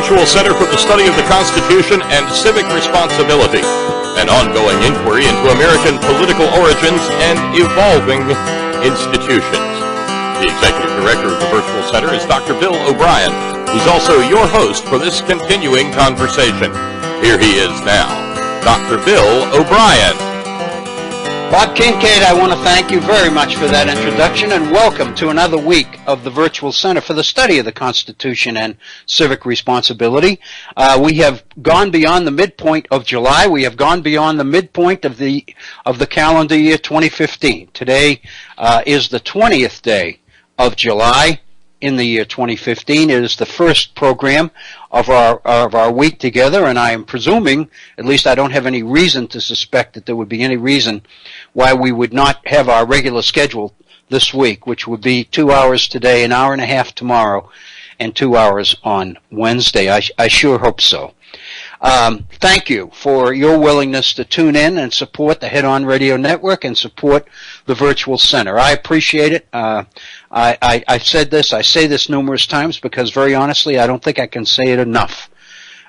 Virtual Center for the Study of the Constitution and Civic Responsibility, an ongoing inquiry into American political origins and evolving institutions. The Executive Director of the Virtual Center is Dr. Bill O'Brien, who's also your host for this continuing conversation. Here he is now, Dr. Bill O'Brien. Bob Kincaid, I want to thank you very much for that introduction, and welcome to another week of the Virtual Center for the Study of the Constitution and Civic Responsibility. We have gone beyond the midpoint of July. We have gone beyond the midpoint of the calendar year 2015. Today is the 20th day of July in the year 2015. It is the first program of our week together, and I am presuming, at least I don't have any reason to suspect that there would be any reason why we would not have our regular schedule this week, which would be 2 hours today, an hour and a half tomorrow, and 2 hours on Wednesday. I sure hope so. Thank you for your willingness to tune in and support the Head On Radio Network and support the Virtual Center. I appreciate it. I've said this, I say this numerous times because very honestly, I don't think I can say it enough.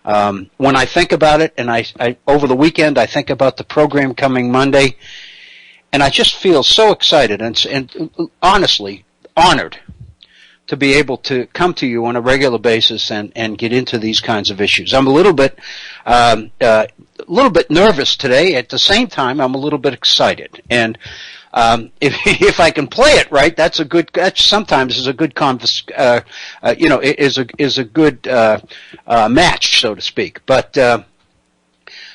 When I think about it, and I over the weekend, I think about the program coming Monday, and I just feel so excited and honestly honored to be able to come to you on a regular basis and get into these kinds of issues. I'm a little bit nervous today. At the same time, I'm a little bit excited. And if I can play it right, that sometimes is a good is a good match, so to speak. But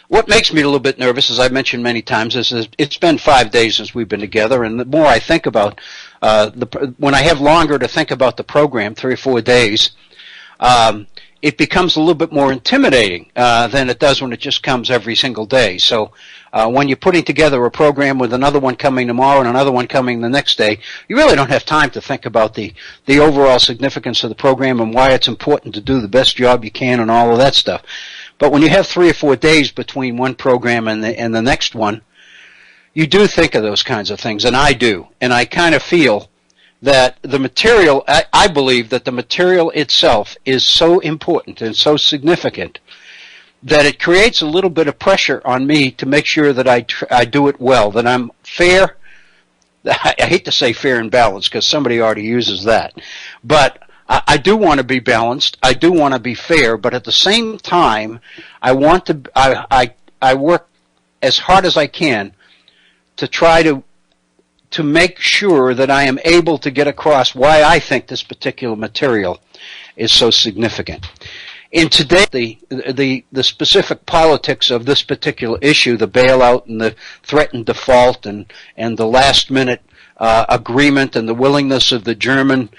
what makes me a little bit nervous, as I've mentioned many times, is it's been 5 days since we've been together, and the more I think about when I have longer to think about the program, 3 or 4 days, it becomes a little bit more intimidating than it does when it just comes every single day. So when you're putting together a program with another one coming tomorrow and another one coming the next day, you really don't have time to think about the overall significance of the program and why it's important to do the best job you can and all of that stuff. But when you have 3 or 4 days between one program and the next one, you do think of those kinds of things, and I do. And I kind of feel that the material, I believe that the material itself is so important and so significant that it creates a little bit of pressure on me to make sure that I do it well, that I'm fair. I hate to say fair and balanced because somebody already uses that. But I do want to be balanced. I do want to be fair. But at the same time, I work as hard as I can to try to make sure that I am able to get across why I think this particular material is so significant. In today, the specific politics of this particular issue, the bailout and the threatened default and the last minute agreement and the willingness of the German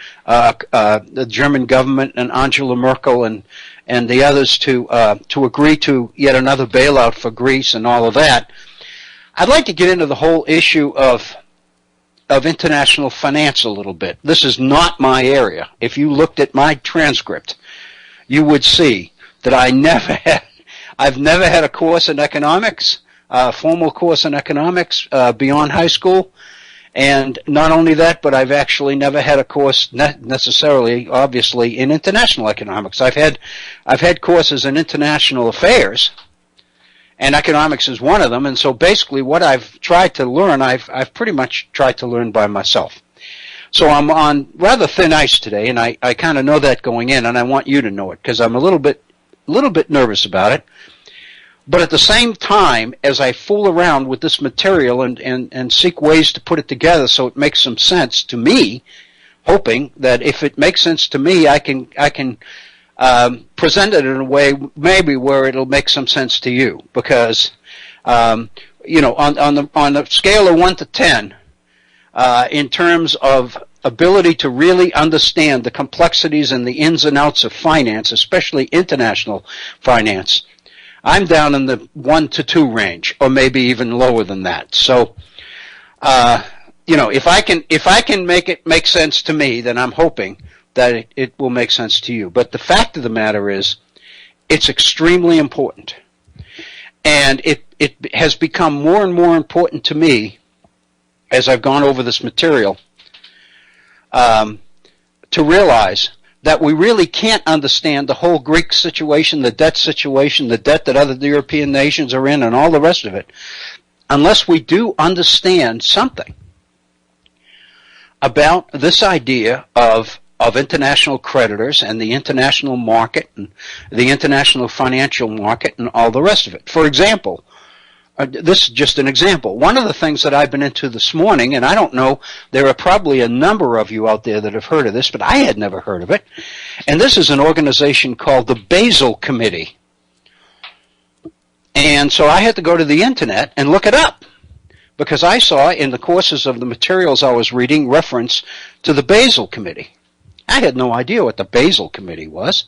government and Angela Merkel and the others to agree to yet another bailout for Greece and all of that, I'd like to get into the whole issue of international finance a little bit. This is not my area. If you looked at my transcript, you would see that I've never had a course in economics, a formal course in economics beyond high school. And not only that, but I've actually never had a course necessarily, obviously, in international economics. I've had courses in international affairs, and economics is one of them. And so basically what I've tried to learn, I've pretty much tried to learn by myself. So I'm on rather thin ice today, and I kind of know that going in, and I want you to know it because I'm a little bit nervous about it. But at the same time, as I fool around with this material and seek ways to put it together so it makes some sense to me, hoping that if it makes sense to me, I can present it in a way maybe where it'll make some sense to you. Because on a scale of 1 to 10, in terms of ability to really understand the complexities and the ins and outs of finance, especially international finance, I'm down in the 1 to 2 range, or maybe even lower than that. So, if I can make it make sense to me, then I'm hoping that it will make sense to you. But the fact of the matter is, it's extremely important, and it has become more and more important to me as I've gone over this material to realize that we really can't understand the whole Greek situation, the debt that other European nations are in, and all the rest of it, unless we do understand something about this idea of international creditors and the international market and the international financial market and all the rest of it. For example, this is just an example. One of the things that I've been into this morning, and I don't know, there are probably a number of you out there that have heard of this, but I had never heard of it. And this is an organization called the Basel Committee. And so I had to go to the internet and look it up, because I saw in the courses of the materials I was reading reference to the Basel Committee. I had no idea what the Basel Committee was.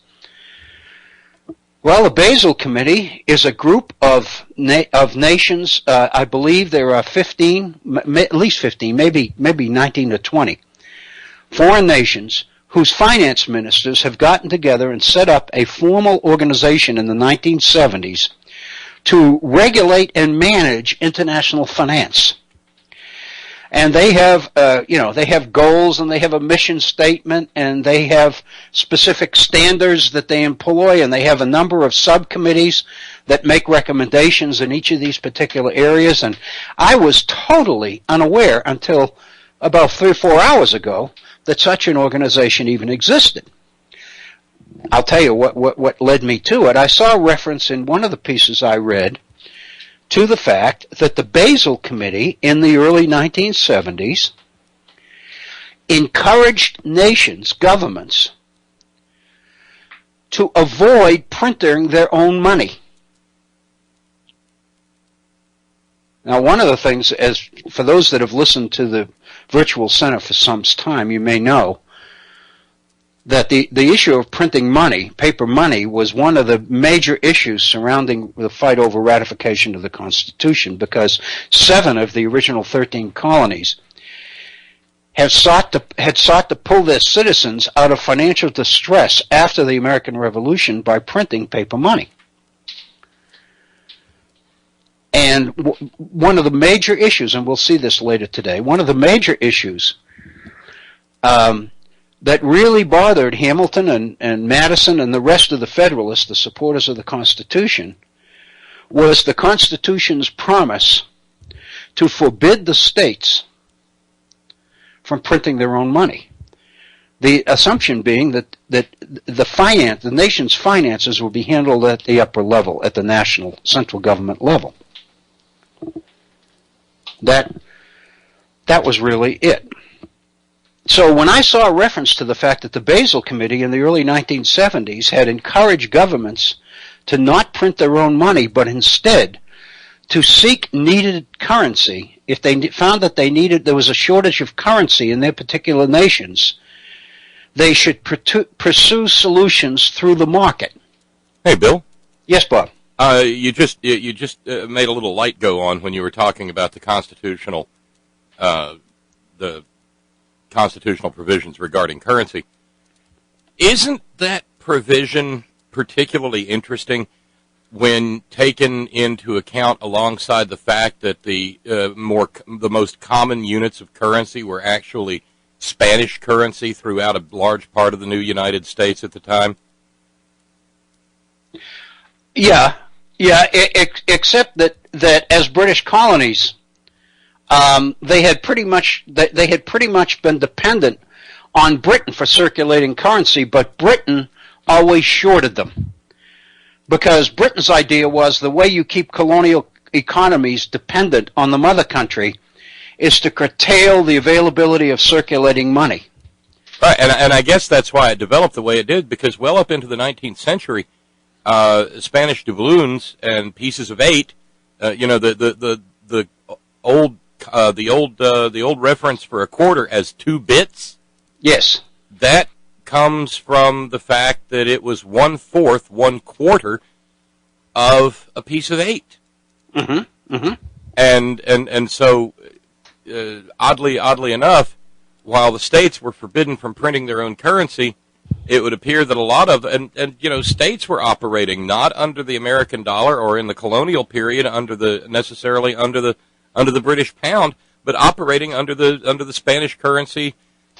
Well, the Basel Committee is a group of nations. I believe there are 15, at least 15, maybe 19 to 20 foreign nations whose finance ministers have gotten together and set up a formal organization in the 1970s to regulate and manage international finance. And they have, they have goals, and they have a mission statement, and they have specific standards that they employ, and they have a number of subcommittees that make recommendations in each of these particular areas. And I was totally unaware until about 3 or 4 hours ago that such an organization even existed. I'll tell you what led me to it. I saw a reference in one of the pieces I read to the fact that the Basel Committee in the early 1970s encouraged nations, governments, to avoid printing their own money. Now, one of the things, as for those that have listened to the Virtual Center for some time, you may know that the issue of printing money, paper money, was one of the major issues surrounding the fight over ratification of the Constitution, because 7 of the original 13 colonies had sought to pull their citizens out of financial distress after the American Revolution by printing paper money. And one of the major issues, and we'll see this later today, one of the major issues that really bothered Hamilton and Madison and the rest of the Federalists, the supporters of the Constitution, was the Constitution's promise to forbid the states from printing their own money. The assumption being that the nation's finances will be handled at the upper level, at the national central government level. That was really it. So when I saw a reference to the fact that the Basel Committee in the early 1970s had encouraged governments to not print their own money, but instead to seek needed currency, if they found that there was a shortage of currency in their particular nations, they should pursue solutions through the market. Hey, Bill. Yes, Bob. You just made a little light go on when you were talking about the constitutional provisions regarding currency. Isn't that provision particularly interesting when taken into account alongside the fact that the most common units of currency were actually Spanish currency throughout a large part of the new United States at the time? Yeah, except that as British colonies, they had pretty much been dependent on Britain for circulating currency, but Britain always shorted them, because Britain's idea was the way you keep colonial economies dependent on the mother country is to curtail the availability of circulating money. Right, and I guess that's why it developed the way it did, because well up into the 19th century, Spanish doubloons and pieces of 8, the old reference for a quarter as 2 bits. Yes, that comes from the fact that it was 1/4, 1/4 of a piece of 8. Mm-hmm. Mm-hmm. And so, oddly enough, while the states were forbidden from printing their own currency, it would appear that a lot of states were operating not under the American dollar or in the colonial period necessarily under the British pound, but operating under the Spanish currency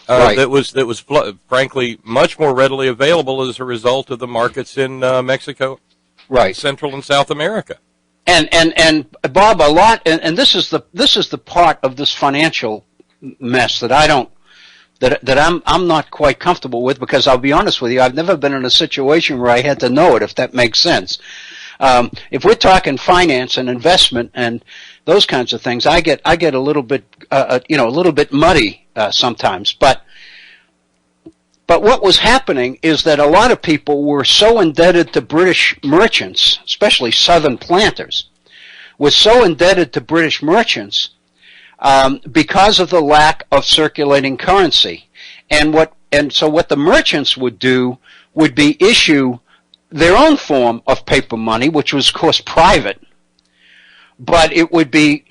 Right. that was frankly much more readily available as a result of the markets in Mexico, Right. Central and South America. And Bob, a lot, and this is the part of this financial mess that I'm not quite comfortable with, because I'll be honest with you, I've never been in a situation where I had to know it, if that makes sense. If we're talking finance and investment and those kinds of things, I get a little bit a little bit muddy sometimes. But what was happening is that a lot of people were so indebted to British merchants, especially southern planters, were so indebted to British merchants because of the lack of circulating currency. So what the merchants would do would be issue their own form of paper money, which was, of course, private, but it would be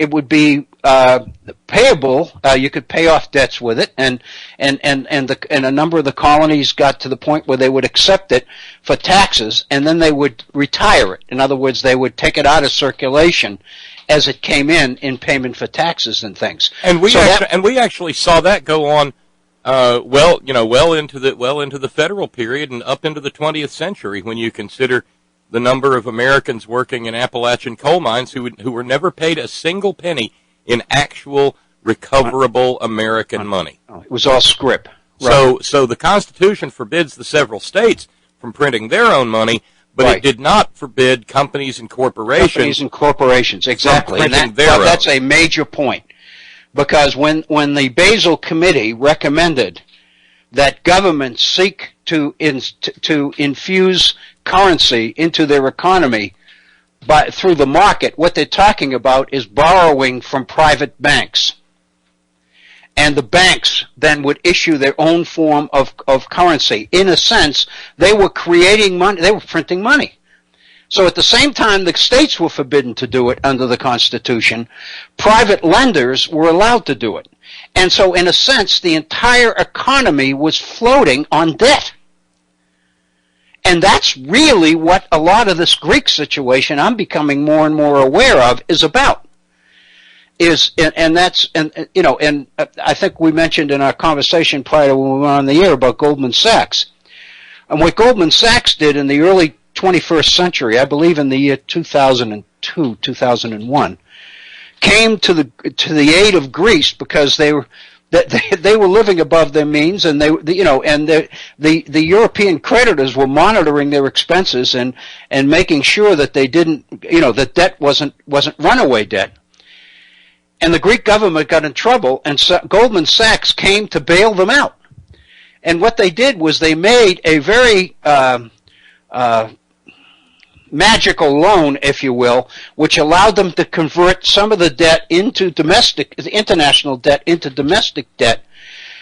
payable. You could pay off debts with it, and a number of the colonies got to the point where they would accept it for taxes, and then they would retire it. In other words, they would take it out of circulation as it came in payment for taxes and things. And we actually saw that go on well into the federal period and up into the 20th century, when you consider the number of Americans working in Appalachian coal mines who were never paid a single penny in actual recoverable American money. It was all scrip. Right. So the Constitution forbids the several states from printing their own money, but right. It did not forbid companies and corporations. Exactly. And that's a major point. Because when the Basel Committee recommended that governments seek to infuse currency into their economy through the market, what they're talking about is borrowing from private banks. And the banks then would issue their own form of currency. In a sense, they were creating money, they were printing money. So at the same time the states were forbidden to do it under the Constitution, private lenders were allowed to do it. And so in a sense, the entire economy was floating on debt. And that's really what a lot of this Greek situation I'm becoming more and more aware of is about. And I think we mentioned in our conversation prior to when we were on the air about Goldman Sachs. And what Goldman Sachs did in the early 21st century, I believe in the year 2002, 2001, came to the aid of Greece because they were living above their means, and the European creditors were monitoring their expenses and making sure that they didn't, that debt wasn't runaway debt. And the Greek government got in trouble, and Goldman Sachs came to bail them out. And what they did was they made a very magical loan, if you will, which allowed them to convert some of the debt into international debt into domestic debt,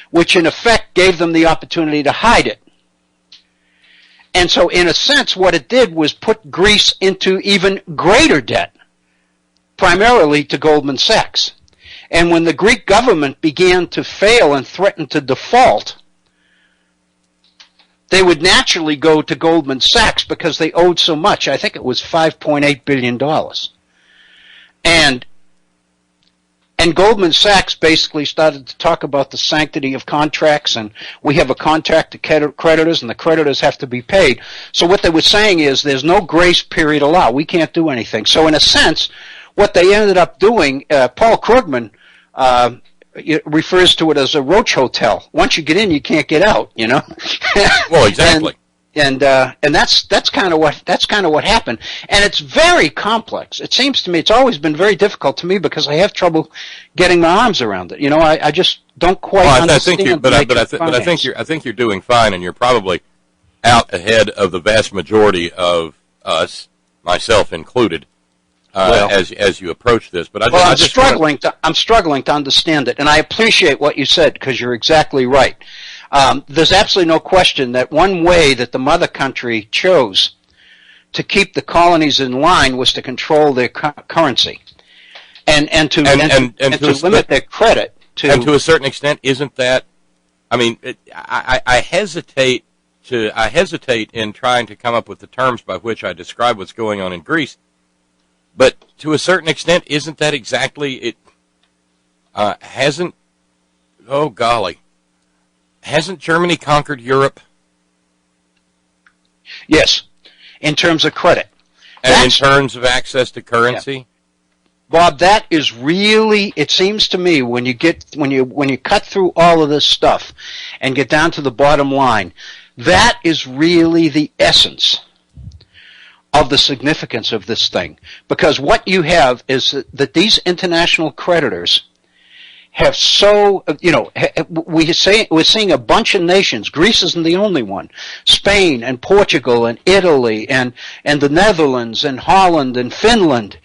which in effect gave them the opportunity to hide it. And so in a sense, what it did was put Greece into even greater debt, primarily to Goldman Sachs. And when the Greek government began to fail and threaten to default, they would naturally go to Goldman Sachs because they owed so much. I think it was $5.8 billion. And Goldman Sachs basically started to talk about the sanctity of contracts, and we have a contract to creditors, and the creditors have to be paid. So what they were saying is there's no grace period allowed. We can't do anything. So in a sense, what they ended up doing, Paul Krugman it refers to it as a roach hotel. Once you get in, you can't get out. Well, exactly. And that's kind of what happened. And it's very complex. It seems to me it's always been very difficult to me because I have trouble getting my arms around it. I just don't quite understand. I think you're doing fine, and you're probably out ahead of the vast majority of us, myself included. As you approach this, but I'm struggling to understand it, and I appreciate what you said because you're exactly right. There's absolutely no question that one way that the mother country chose to keep the colonies in line was to control their currency, and to limit their credit. And to a certain extent, isn't that? I mean, I hesitate in trying to come up with the terms by which I describe what's going on in Greece. But to a certain extent, isn't that exactly it? Oh golly, Hasn't Germany conquered Europe? Yes, in terms of credit. And in terms of access to currency? Yeah. Bob, that is really, it seems to me, when you cut through all of this stuff and get down to the bottom line, that is really the essence of the significance of this thing. Because what you have is that these international creditors have we're seeing a bunch of nations. Greece isn't the only one. Spain and Portugal and Italy and the Netherlands and Holland and Finland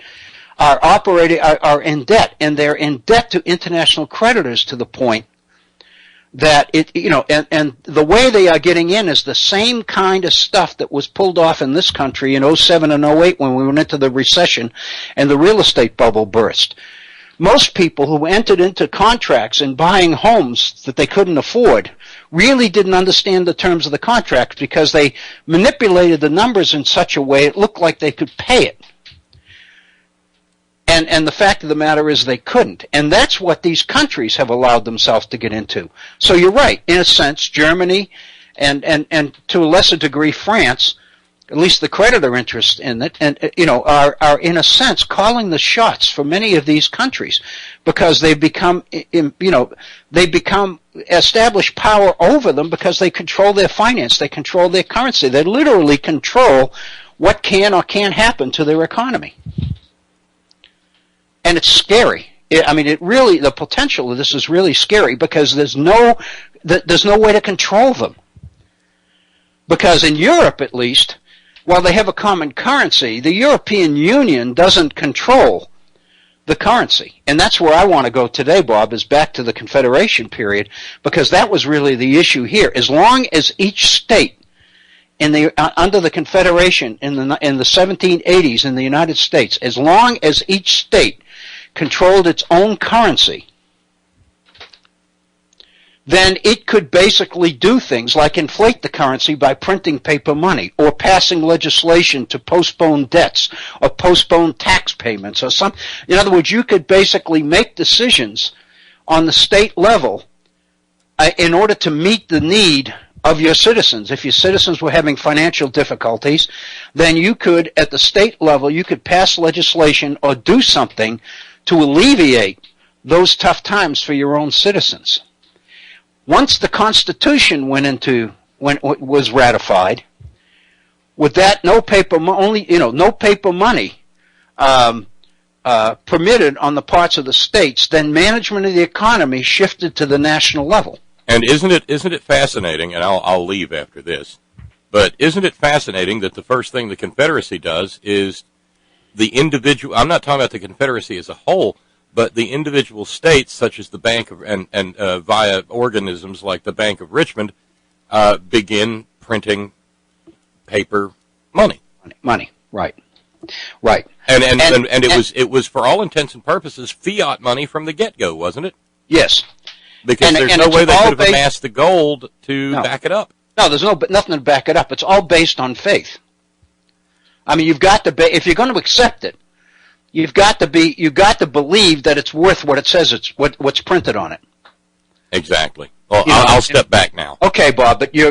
are in debt, and they're in debt to international creditors to the point that and the way they are getting in is the same kind of stuff that was pulled off in this country in 07 and 08 when we went into the recession and the real estate bubble burst. Most people who entered into contracts in buying homes that they couldn't afford really didn't understand the terms of the contract because they manipulated the numbers in such a way it looked like they could pay it. And the fact of the matter is they couldn't. And that's what these countries have allowed themselves to get into. So you're right. In a sense, Germany and to a lesser degree France, at least the creditor interest in it, and are in a sense calling the shots for many of these countries because they've become established power over them because they control their finance, they control their currency, they literally control what can or can't happen to their economy. And it's scary. The potential of this is really scary because there's no way to control them. Because in Europe, at least, while they have a common currency, the European Union doesn't control the currency. And that's where I want to go today, Bob, is back to the Confederation period, because that was really the issue here. As long as each state under the Confederation in the 1780s in the United States, as long as each state controlled its own currency, then it could basically do things like inflate the currency by printing paper money or passing legislation to postpone debts or postpone tax payments or something. In other words, you could basically make decisions on the state level in order to meet the need of your citizens. If your citizens were having financial difficulties, then you could, at the state level, you could pass legislation or do something to alleviate those tough times for your own citizens. Once the Constitution was ratified, with that no paper money permitted on the parts of the states, then management of the economy shifted to the national level. And isn't it fascinating? And I'll leave after this. But isn't it fascinating that the first thing the Confederacy does is the individual? I'm not talking about the Confederacy as a whole, but the individual states, such as the Bank of and via organisms like the Bank of Richmond, begin printing paper money. Money, right. And it was for all intents and purposes fiat money from the get-go, wasn't it? Yes. Because there's no way they could have amassed the gold to back it up. No, there's nothing to back it up. It's all based on faith. I mean, you've got to if you're going to accept it, you've got to believe that it's worth what it says what's printed on it. Exactly. Well, I'll step back now. Okay, Bob, but you're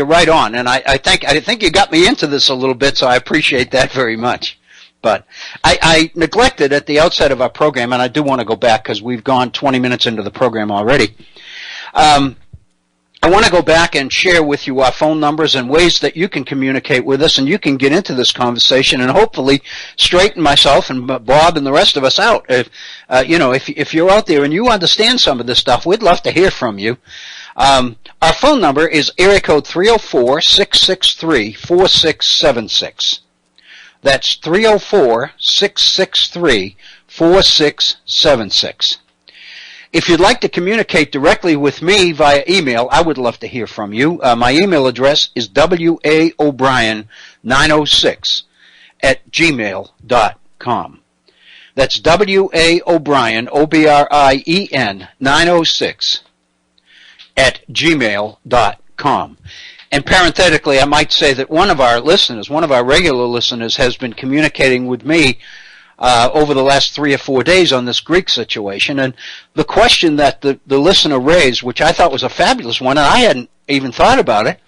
right on, and I think you got me into this a little bit, so I appreciate that very much. But I neglected at the outset of our program, and I do want to go back because we've gone 20 minutes into the program already. I want to go back and share with you our phone numbers and ways that you can communicate with us and you can get into this conversation and hopefully straighten myself and Bob and the rest of us out. If you're out there and you understand some of this stuff, we'd love to hear from you. Our phone number is area code 304-663-4676. That's 304-663-4676. If you'd like to communicate directly with me via email, I would love to hear from you. My email address is waobrien906@gmail.com. That's waobrien, O-B-R-I-E-N, 906@gmail.com. And parenthetically, I might say that one of our regular listeners, has been communicating with me over the last 3 or 4 days on this Greek situation. And the question that the listener raised, which I thought was a fabulous one, and I hadn't even thought about it,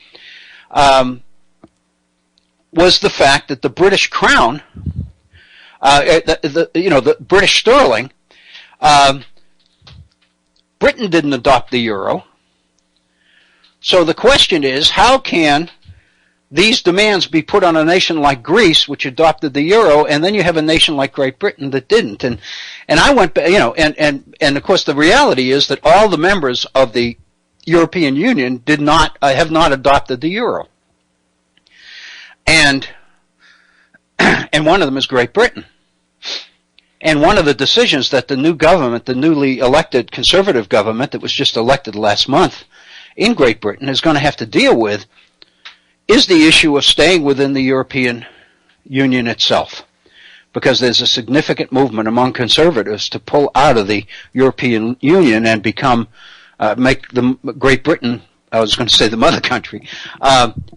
was the fact that the British crown, the British sterling, Britain didn't adopt the euro. So the question is, how can these demands be put on a nation like Greece, which adopted the euro, and then you have a nation like Great Britain that didn't? And I went, and of course the reality is that all the members of the European Union have not adopted the euro. And one of them is Great Britain. And one of the decisions that the new government, the newly elected conservative government that was just elected last month in Great Britain, is going to have to deal with is the issue of staying within the European Union itself. Because there's a significant movement among conservatives to pull out of the European Union and make Great Britain, I was going to say the mother country,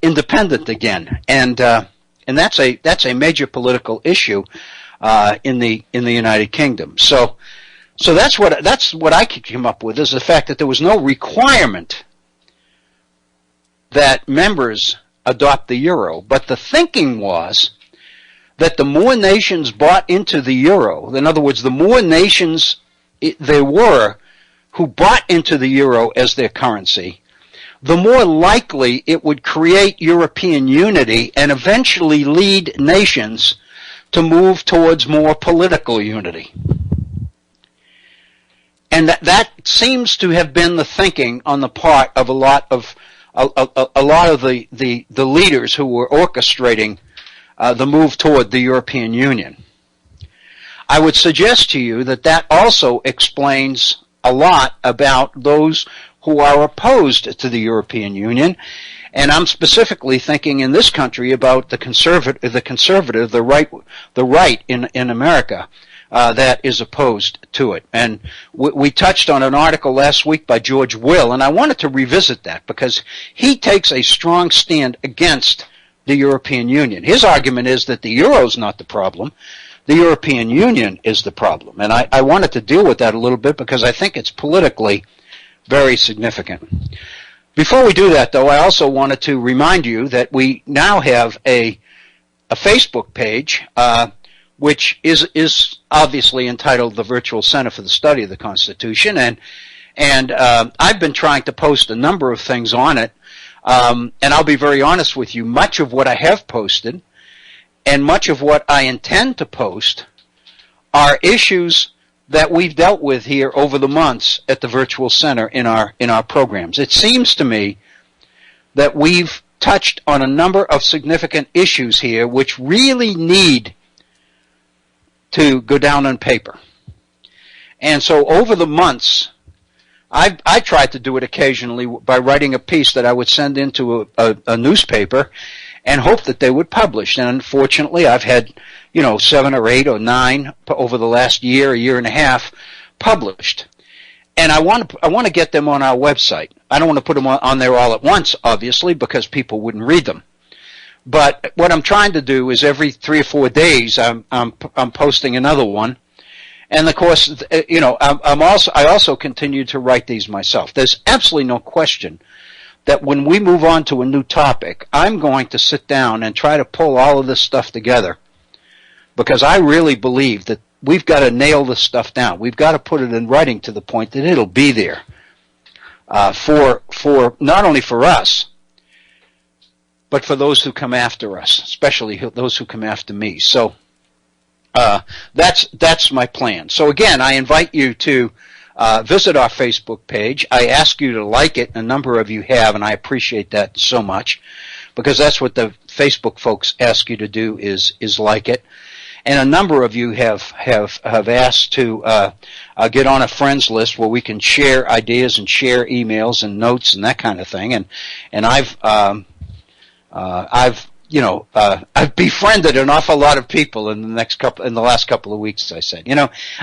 independent again. And that's a major political issue in the United Kingdom. So that's what I could come up with, is the fact that there was no requirement that members adopt the euro, but the thinking was that the more nations bought into the euro, in other words, the more nations there were who bought into the euro as their currency, the more likely it would create European unity and eventually lead nations to move towards more political unity. And that seems to have been the thinking on the part of a lot of the leaders who were orchestrating the move toward the European Union. I would suggest to you that also explains a lot about those who are opposed to the European Union, and I'm specifically thinking in this country about the right in America that is opposed to it. And we touched on an article last week by George Will, and I wanted to revisit that because he takes a strong stand against the European Union. His argument is that the euro is not the problem. The European Union is the problem. And I wanted to deal with that a little bit because I think it's politically very significant. Before we do that, though, I also wanted to remind you that we now have a Facebook page which is obviously entitled the Virtual Center for the Study of the Constitution, and I've been trying to post a number of things on it, and I'll be very honest with you, much of what I have posted and much of what I intend to post are issues that we've dealt with here over the months at the Virtual Center in our programs. It seems to me that we've touched on a number of significant issues here which really need to go down on paper. And so over the months, I tried to do it occasionally by writing a piece that I would send into a newspaper and hope that they would publish. And unfortunately, I've had 7 or 8 or 9 over the last year and a half published. And I want to get them on our website. I don't want to put them on there all at once, obviously, because people wouldn't read them. But what I'm trying to do is every 3 or 4 days I'm posting another one, and of course I also continue to write these myself. There's absolutely no question that when we move on to a new topic, I'm going to sit down and try to pull all of this stuff together, because I really believe that we've got to nail this stuff down. We've got to put it in writing to the point that it'll be there for not only for us, but for those who come after us, especially those who come after me. So that's my plan. So again, I invite you to visit our Facebook page. I ask you to like it. A number of you have, and I appreciate that so much, because that's what the Facebook folks ask you to do is like it. And a number of you have asked to get on a friends list where we can share ideas and share emails and notes and that kind of thing. And I've befriended an awful lot of people in the last couple of weeks, as I said.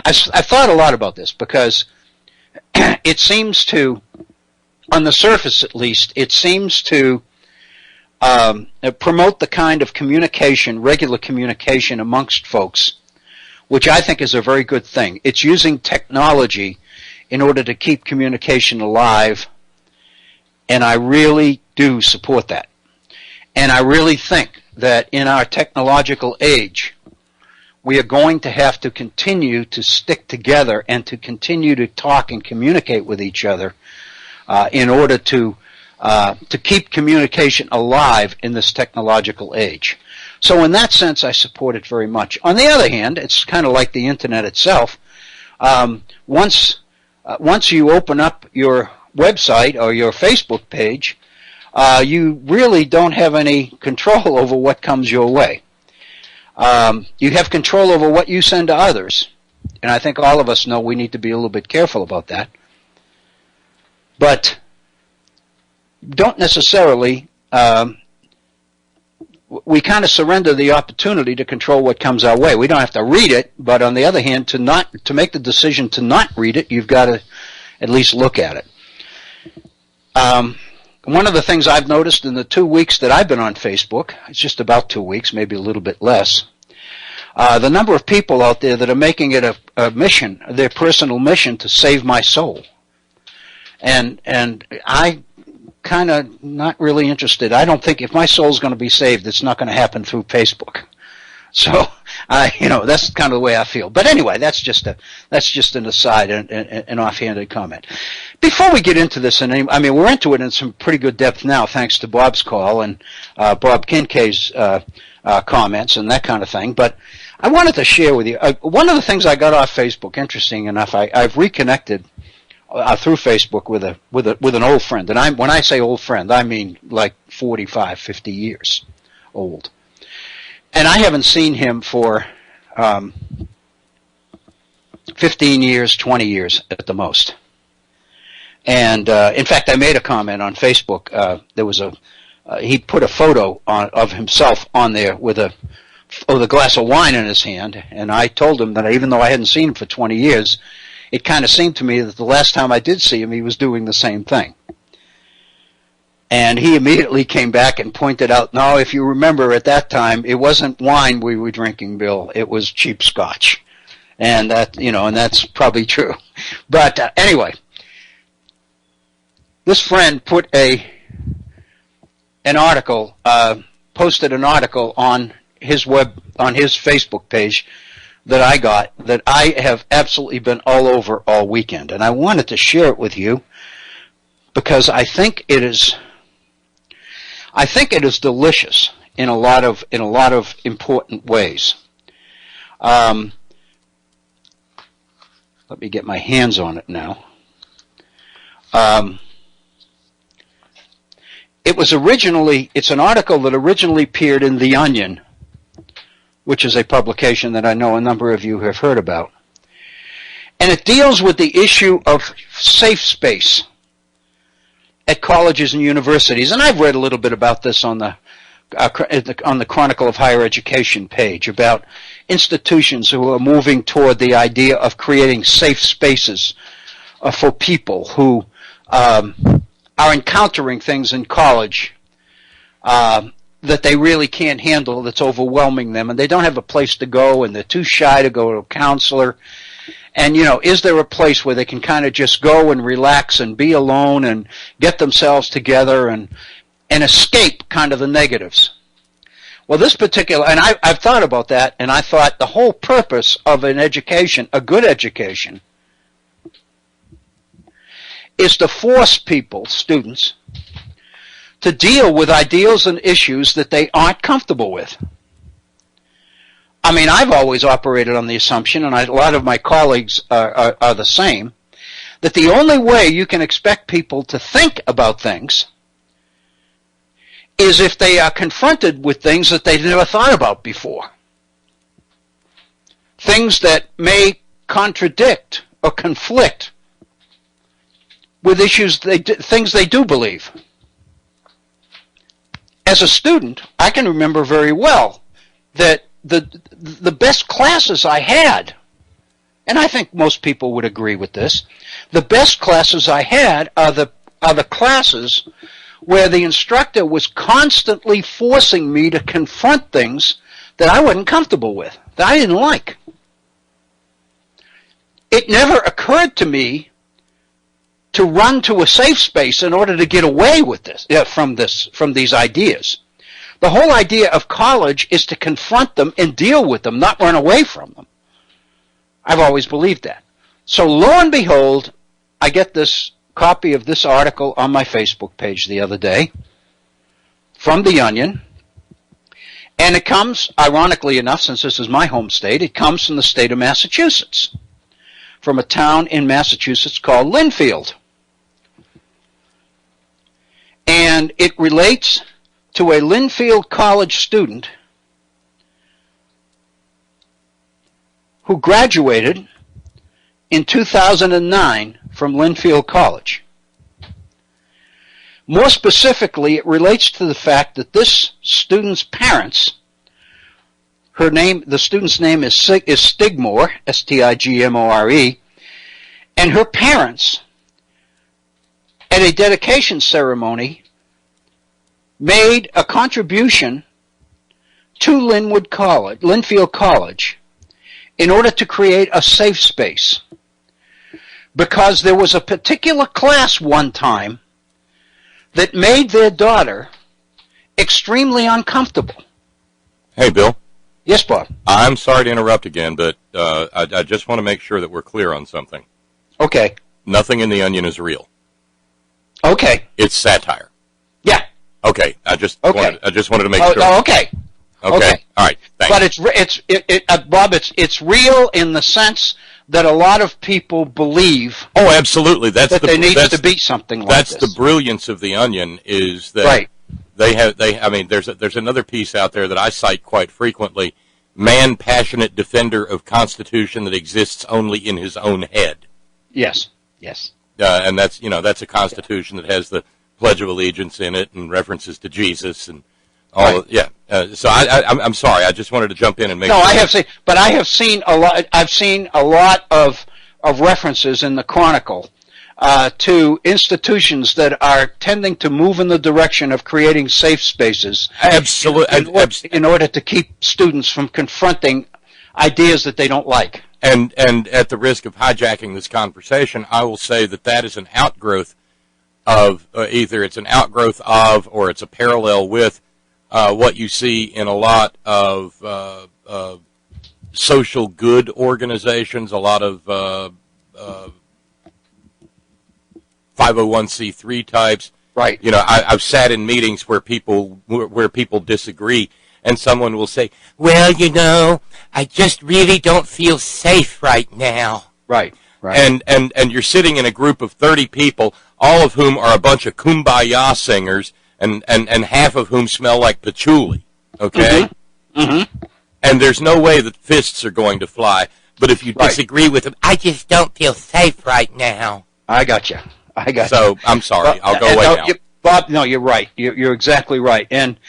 I've thought a lot about this because it seems to, on the surface at least, it seems to promote the kind of communication, regular communication amongst folks, which I think is a very good thing. It's using technology in order to keep communication alive, and I really do support that. And I really think that in our technological age, we are going to have to continue to stick together and to continue to talk and communicate with each other in order to keep communication alive in this technological age. So in that sense, I support it very much. On the other hand, it's kind of like the Internet itself. Once you open up your website or your Facebook page, you really don't have any control over what comes your way. You have control over what you send to others, and I think all of us know we need to be a little bit careful about that. But don't necessarily, we kind of surrender the opportunity to control what comes our way. We don't have to read it, but on the other hand, to make the decision to not read it, you've got to at least look at it. One of the things I've noticed in the 2 weeks that I've been on Facebook, it's just about 2 weeks, maybe a little bit less, the number of people out there that are making it a mission, their personal mission, to save my soul. And I kind of not really interested. I don't think if my soul's going to be saved, it's not going to happen through Facebook. So, that's kind of the way I feel. But anyway, that's just an aside, an offhanded comment. Before we get into this, we're into it in some pretty good depth now, thanks to Bob's call and Bob Kincaid's comments and that kind of thing. But I wanted to share with you one of the things I got off Facebook. Interesting enough, I've reconnected through Facebook with an old friend, and when I say old friend, I mean like 45, 50 years old. And I haven't seen him for 15 years, 20 years at the most. And in fact, I made a comment on Facebook. There was he put a photo of himself on there with a glass of wine in his hand, and I told him that even though I hadn't seen him for 20 years, it kind of seemed to me that the last time I did see him, he was doing the same thing. And he immediately came back and pointed out, no, if you remember at that time, it wasn't wine we were drinking, Bill. It was cheap scotch. And and that's probably true. But anyway, this friend put an article, posted an article on his Facebook page that I got, that I have absolutely been all over all weekend. And I wanted to share it with you because I think it is delicious in a lot of important ways. Let me get my hands on it now. It's an article that originally appeared in The Onion, which is a publication that I know a number of you have heard about. And it deals with the issue of safe space at colleges and universities. And I've read a little bit about this on the Chronicle of Higher Education page about institutions who are moving toward the idea of creating safe spaces for people who are encountering things in college that they really can't handle, that's overwhelming them, and they don't have a place to go, and they're too shy to go to a counselor. And, is there a place where they can kind of just go and relax and be alone and get themselves together and escape kind of the negatives? Well, this particular, and I've thought about that, and I thought the whole purpose of an education, a good education, is to force people, students, to deal with ideals and issues that they aren't comfortable with. I've always operated on the assumption, and a lot of my colleagues are the same, that the only way you can expect people to think about things is if they are confronted with things that they've never thought about before. Things that may contradict or conflict with issues, things they do believe. As a student, I can remember very well that the best classes I had, and I think most people would agree with this, the best classes I had are the classes where the instructor was constantly forcing me to confront things that I wasn't comfortable with, that I didn't like. it never occurred to me to run to a safe space in order to get away with this, from these ideas. The whole idea of college is to confront them and deal with them, not run away from them. I've always believed that. So lo and behold, I get this copy of this article on my Facebook page the other day from The Onion, and it comes, ironically enough, since this is my home state, it comes from the state of Massachusetts, from a town in Massachusetts called Lynnfield. And it relates to a Lynnfield College student who graduated in 2009 from Lynnfield College. More specifically, it relates to the fact that this student's parents, the student's name is Stigmore, Stigmore, and her parents, at a dedication ceremony, made a contribution to Lynnfield College in order to create a safe space, because there was a particular class one time that made their daughter extremely uncomfortable. Hey, Bill. Yes, Bob. I'm sorry to interrupt again, but I just want to make sure that we're clear on something. Okay. Nothing in The Onion is real. Okay. It's satire. Yeah. Okay. I just wanted to make sure. Oh, okay. Okay. All right. Thanks. But Bob, it's real in the sense that a lot of people believe. Oh, absolutely. There needs to be something like this. That's the brilliance of The Onion, is that right. There's another piece out there that I cite quite frequently: man, passionate defender of Constitution that exists only in his own head. Yes. Yes. And that's a Constitution that has the Pledge of Allegiance in it and references to Jesus and all. Right. Yeah. So I'm sorry. I just wanted to jump in and make. No, sure. I have seen a lot. I've seen a lot of references in the Chronicle to institutions that are tending to move in the direction of creating safe spaces. Absolutely. In order to keep students from confronting ideas that they don't like. And at the risk of hijacking this conversation, I will say that is an outgrowth of either it's an outgrowth of or it's a parallel with what you see in a lot of social good organizations, a lot of 501c3 types. Right. I've sat in meetings where people disagree, and someone will say, "Well, I just really don't feel safe right now." Right. Right. And you're sitting in a group of 30 people, all of whom are a bunch of kumbaya singers, and half of whom smell like patchouli. Okay. Mm-hmm. Mm-hmm. And there's no way that fists are going to fly. But if you disagree with them, I just don't feel safe right now. I got you. So I'm sorry. I'll go away now. Bob, no, you're right. You're exactly right. We're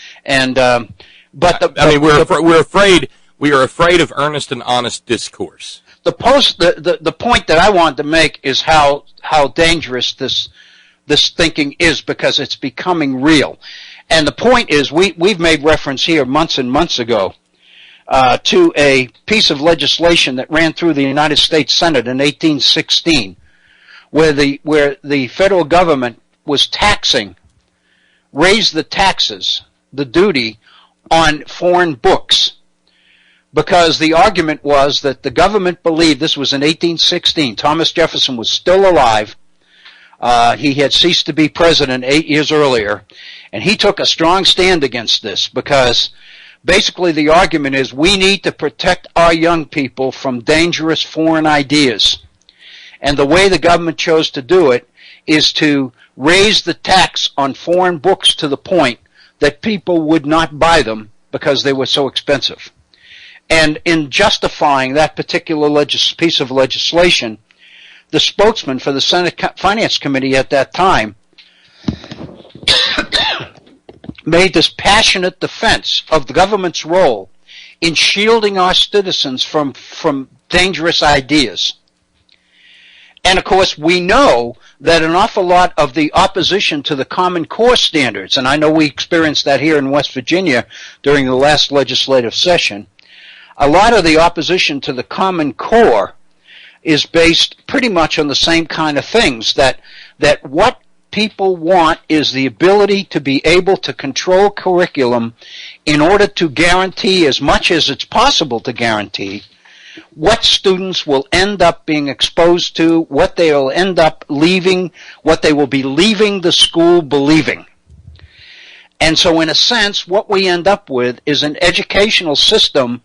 afraid. We are afraid of earnest and honest discourse. The point that I wanted to make is how dangerous this thinking is, because it's becoming real. And the point is, we've made reference here months and months ago to a piece of legislation that ran through the United States Senate in 1816, where the federal government was raised the taxes, the duty on foreign books, because the argument was that the government believed, this was in 1816, Thomas Jefferson was still alive, he had ceased to be president 8 years earlier, and he took a strong stand against this, because basically the argument is we need to protect our young people from dangerous foreign ideas. And the way the government chose to do it is to raise the tax on foreign books to the point that people would not buy them because they were so expensive. And in justifying that particular piece of legislation, the spokesman for the Senate Finance Committee at that time made this passionate defense of the government's role in shielding our citizens from dangerous ideas. And, of course, we know that an awful lot of the opposition to the Common Core standards, and I know we experienced that here in West Virginia during the last legislative session, a lot of the opposition to the Common Core is based pretty much on the same kind of things, that what people want is the ability to be able to control curriculum in order to guarantee, as much as it's possible to guarantee, what students will end up being exposed to, what they will end up leaving, what they will be leaving the school believing. And so in a sense, what we end up with is an educational system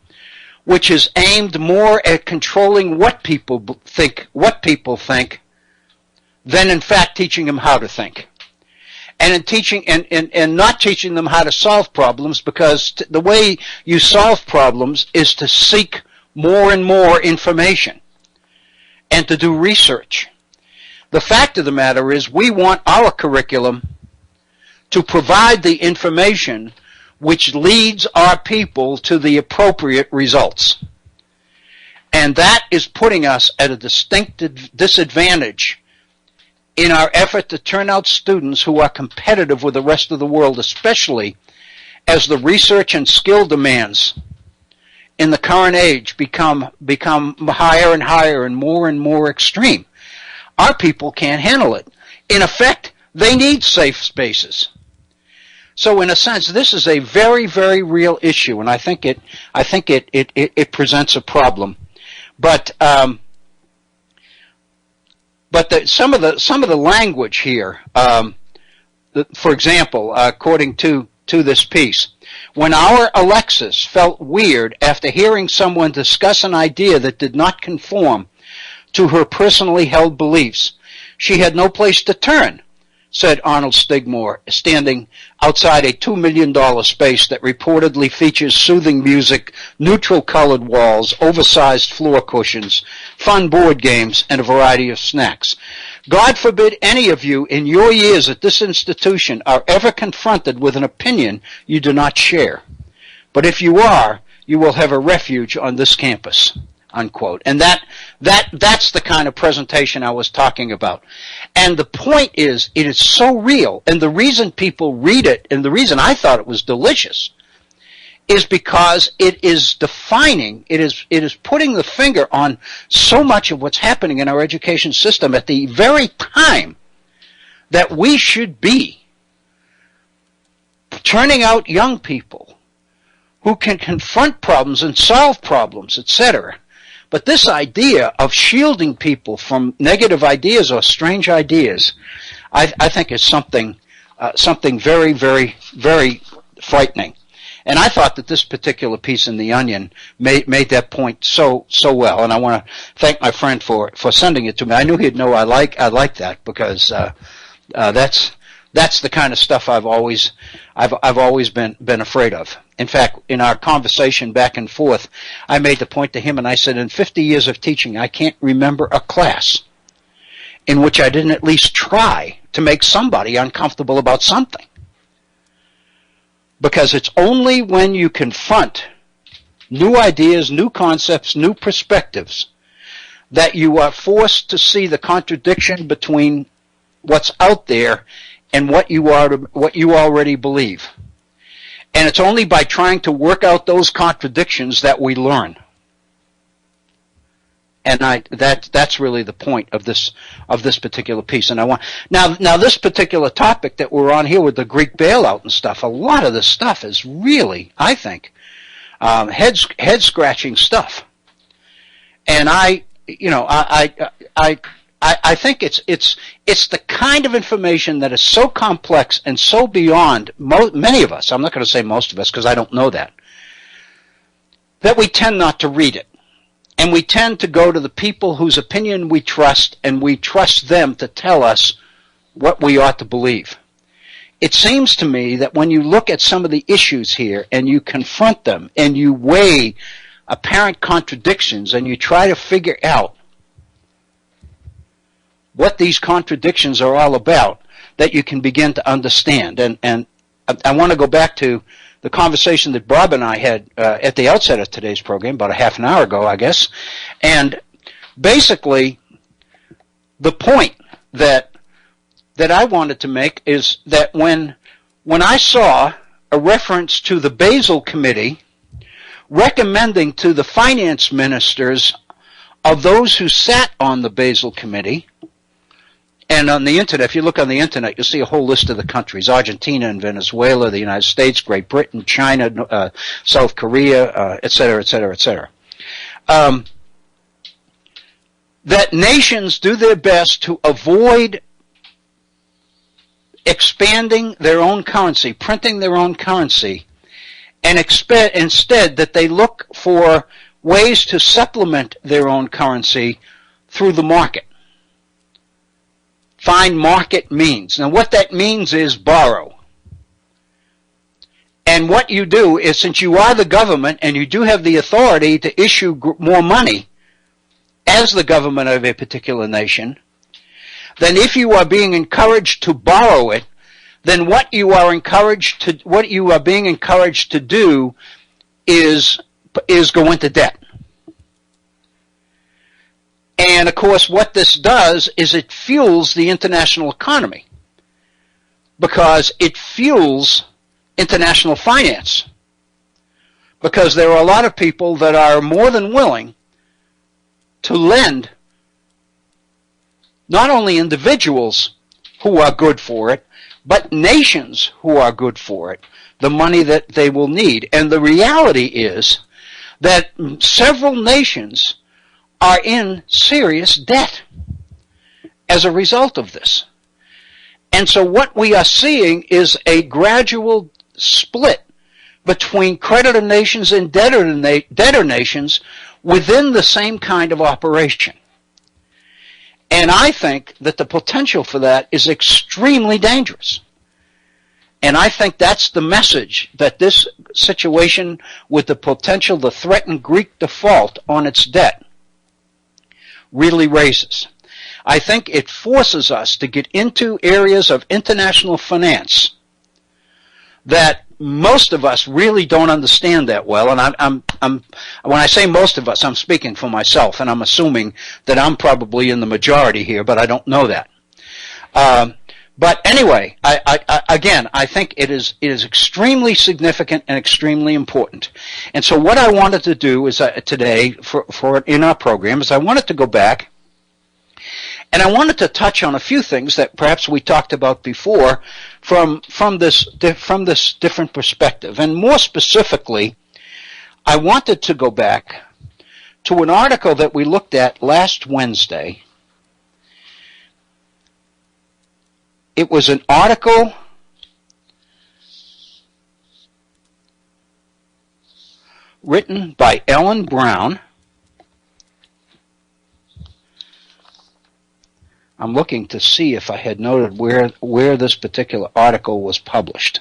which is aimed more at controlling what people think, than in fact teaching them how to think. And in teaching and not teaching them how to solve problems, because the way you solve problems is to seek more and more information and to do research. The fact of the matter is, we want our curriculum to provide the information which leads our people to the appropriate results. And that is putting us at a distinct disadvantage in our effort to turn out students who are competitive with the rest of the world, especially as the research and skill demands in the current age become higher and higher and more extreme. Our people can't handle it. In effect, they need safe spaces. So in a sense, this is a very, very real issue, and I think it presents a problem. But some of the language here, for example, according to this piece, when our Alexis felt weird after hearing someone discuss an idea that did not conform to her personally held beliefs, she had no place to turn, said Arnold Stigmore, standing outside a $2 million space that reportedly features soothing music, neutral-colored walls, oversized floor cushions, fun board games, and a variety of snacks. God forbid any of you in your years at this institution are ever confronted with an opinion you do not share. But if you are, you will have a refuge on this campus. Unquote. And that's the kind of presentation I was talking about. And the point is, it is so real, and the reason people read it, and the reason I thought it was delicious, is because it is defining, it is putting the finger on so much of what's happening in our education system at the very time that we should be turning out young people who can confront problems and solve problems, etc. But this idea of shielding people from negative ideas or strange ideas, I think is something very, very, very frightening. And I thought that this particular piece in The Onion made that point so well. And I want to thank my friend for sending it to me. I knew he'd know I like that, because that's the kind of stuff I've always been afraid of. In fact, in our conversation back and forth, I made the point to him, and I said, in 50 years of teaching, I can't remember a class in which I didn't at least try to make somebody uncomfortable about something. Because it's only when you confront new ideas, new concepts, new perspectives, that you are forced to see the contradiction between what's out there and what you already believe. And it's only by trying to work out those contradictions that we learn. And that's really the point of this particular piece. And I want now this particular topic that we're on here with the Greek bailout and stuff. A lot of this stuff is really, I think, head scratching stuff. And I think it's the kind of information that is so complex and so beyond many of us. I'm not going to say most of us, because I don't know that we tend not to read it. And we tend to go to the people whose opinion we trust, and we trust them to tell us what we ought to believe. It seems to me that when you look at some of the issues here and you confront them and you weigh apparent contradictions and you try to figure out what these contradictions are all about, that you can begin to understand. And I want to go back to the conversation that Bob and I had at the outset of today's program, about a half an hour ago, I guess. And basically, the point that I wanted to make is that when I saw a reference to the Basel Committee recommending to the finance ministers of those who sat on the Basel Committee. And on the internet, if you look on the internet, you'll see a whole list of the countries: Argentina and Venezuela, the United States, Great Britain, China, South Korea, et cetera, et cetera, et cetera. That nations do their best to avoid expanding their own currency, printing their own currency, and instead that they look for ways to supplement their own currency through the market. Find market means. Now what that means is borrow. And what you do is, since you are the government and you do have the authority to issue more money as the government of a particular nation, then if you are being encouraged to borrow it, then what you are being encouraged to do is go into debt. And of course, what this does is it fuels the international economy, because it fuels international finance. Because there are a lot of people that are more than willing to lend not only individuals who are good for it, but nations who are good for it, the money that they will need. And the reality is that several nations are in serious debt as a result of this. And so what we are seeing is a gradual split between creditor nations and debtor nations within the same kind of operation. And I think that the potential for that is extremely dangerous. And I think that's the message that this situation with the potential to threaten Greek default on its debt really raises. I think it forces us to get into areas of international finance that most of us really don't understand that well. And when I say most of us, I'm speaking for myself, and I'm assuming that I'm probably in the majority here, but I don't know that. But anyway, I think it is extremely significant and extremely important. And so what I wanted to do is today in our program is I wanted to go back and I wanted to touch on a few things that perhaps we talked about before from this different perspective. And more specifically, I wanted to go back to an article that we looked at last Wednesday. It was an article written by Ellen Brown. I'm looking to see if I had noted where this particular article was published.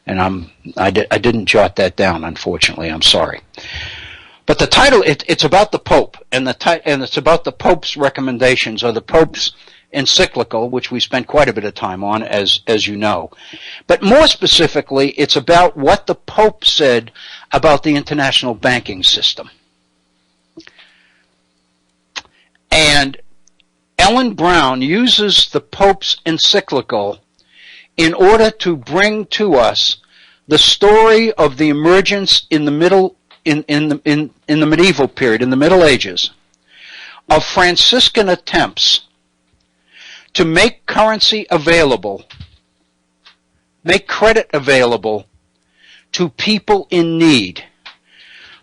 And I didn't jot that down, unfortunately. I'm sorry. But the title, it's about the Pope, and it's about the Pope's recommendations, or the Pope's encyclical, which we spent quite a bit of time on, as you know. But more specifically, it's about what the Pope said about the international banking system. And Ellen Brown uses the Pope's encyclical in order to bring to us the story of the emergence in the medieval period, in the Middle Ages, of Franciscan attempts to make currency available, make credit available to people in need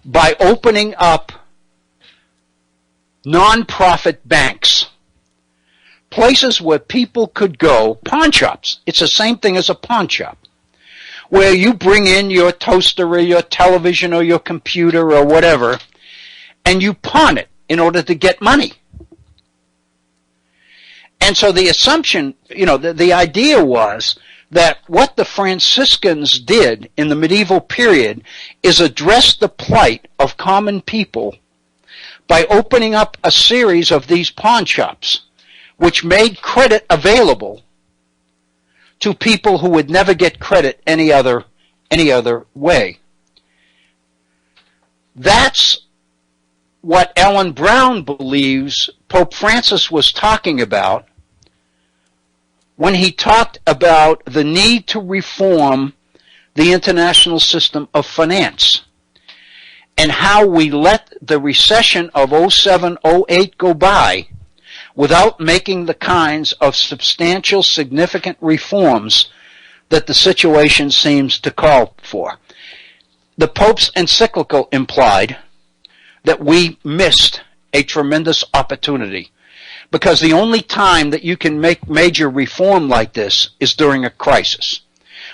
by opening up non-profit banks, places where people could go, pawn shops. It's the same thing as a pawn shop, where you bring in your toaster or your television or your computer or whatever, and you pawn it in order to get money. And so the assumption, the idea was that what the Franciscans did in the medieval period is address the plight of common people by opening up a series of these pawn shops, which made credit available to people who would never get credit any other way. That's what Ellen Brown believes Pope Francis was talking about when he talked about the need to reform the international system of finance. and how we let the recession of 07-08 go by without making the kinds of substantial, significant reforms that the situation seems to call for. The Pope's encyclical implied that we missed a tremendous opportunity, because the only time that you can make major reform like this is during a crisis.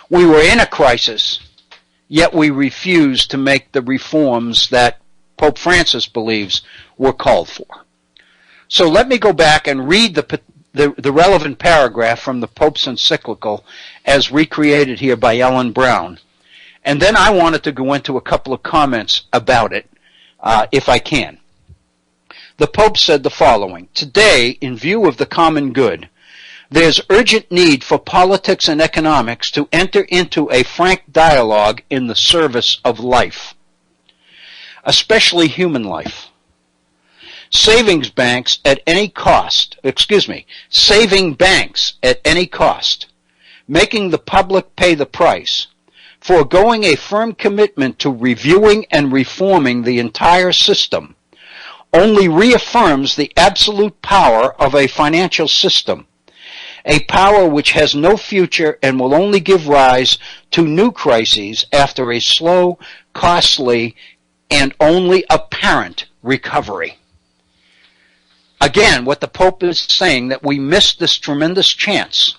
We were in a crisis, yet we refused to make the reforms that Pope Francis believes were called for. So let me go back and read the relevant paragraph from the Pope's encyclical as recreated here by Ellen Brown. And then I wanted to go into a couple of comments about it, if I can. The Pope said the following: "Today, in view of the common good, there's urgent need for politics and economics to enter into a frank dialogue in the service of life, especially human life. Saving banks at any cost, making the public pay the price, foregoing a firm commitment to reviewing and reforming the entire system, only reaffirms the absolute power of a financial system, a power which has no future and will only give rise to new crises after a slow, costly, and only apparent recovery." Again, what the Pope is saying, that we missed this tremendous chance.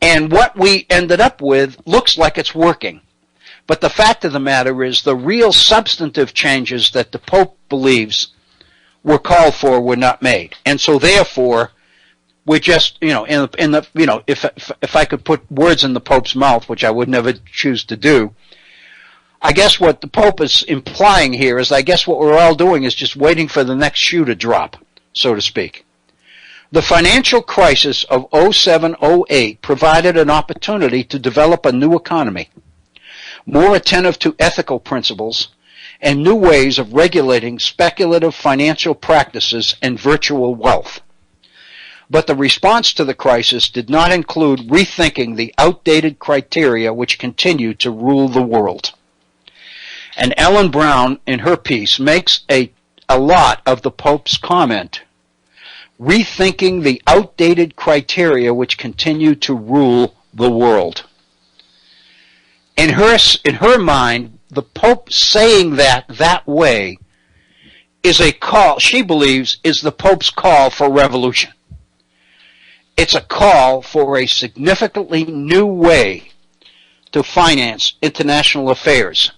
And what we ended up with looks like it's working. But the fact of the matter is, the real substantive changes that the Pope believes were called for were not made. And so therefore, we're just, if I could put words in the Pope's mouth, which I would never choose to do, I guess what the Pope is implying here is, I guess what we're all doing is just waiting for the next shoe to drop, so to speak. The financial crisis of 07-08 provided an opportunity to develop a new economy, more attentive to ethical principles and new ways of regulating speculative financial practices and virtual wealth. But the response to the crisis did not include rethinking the outdated criteria which continue to rule the world. And Ellen Brown, in her piece, makes a lot of the Pope's comment, rethinking the outdated criteria which continue to rule the world. In her mind, the Pope saying that way is a call, she believes, is the Pope's call for revolution. It's a call for a significantly new way to finance international affairs.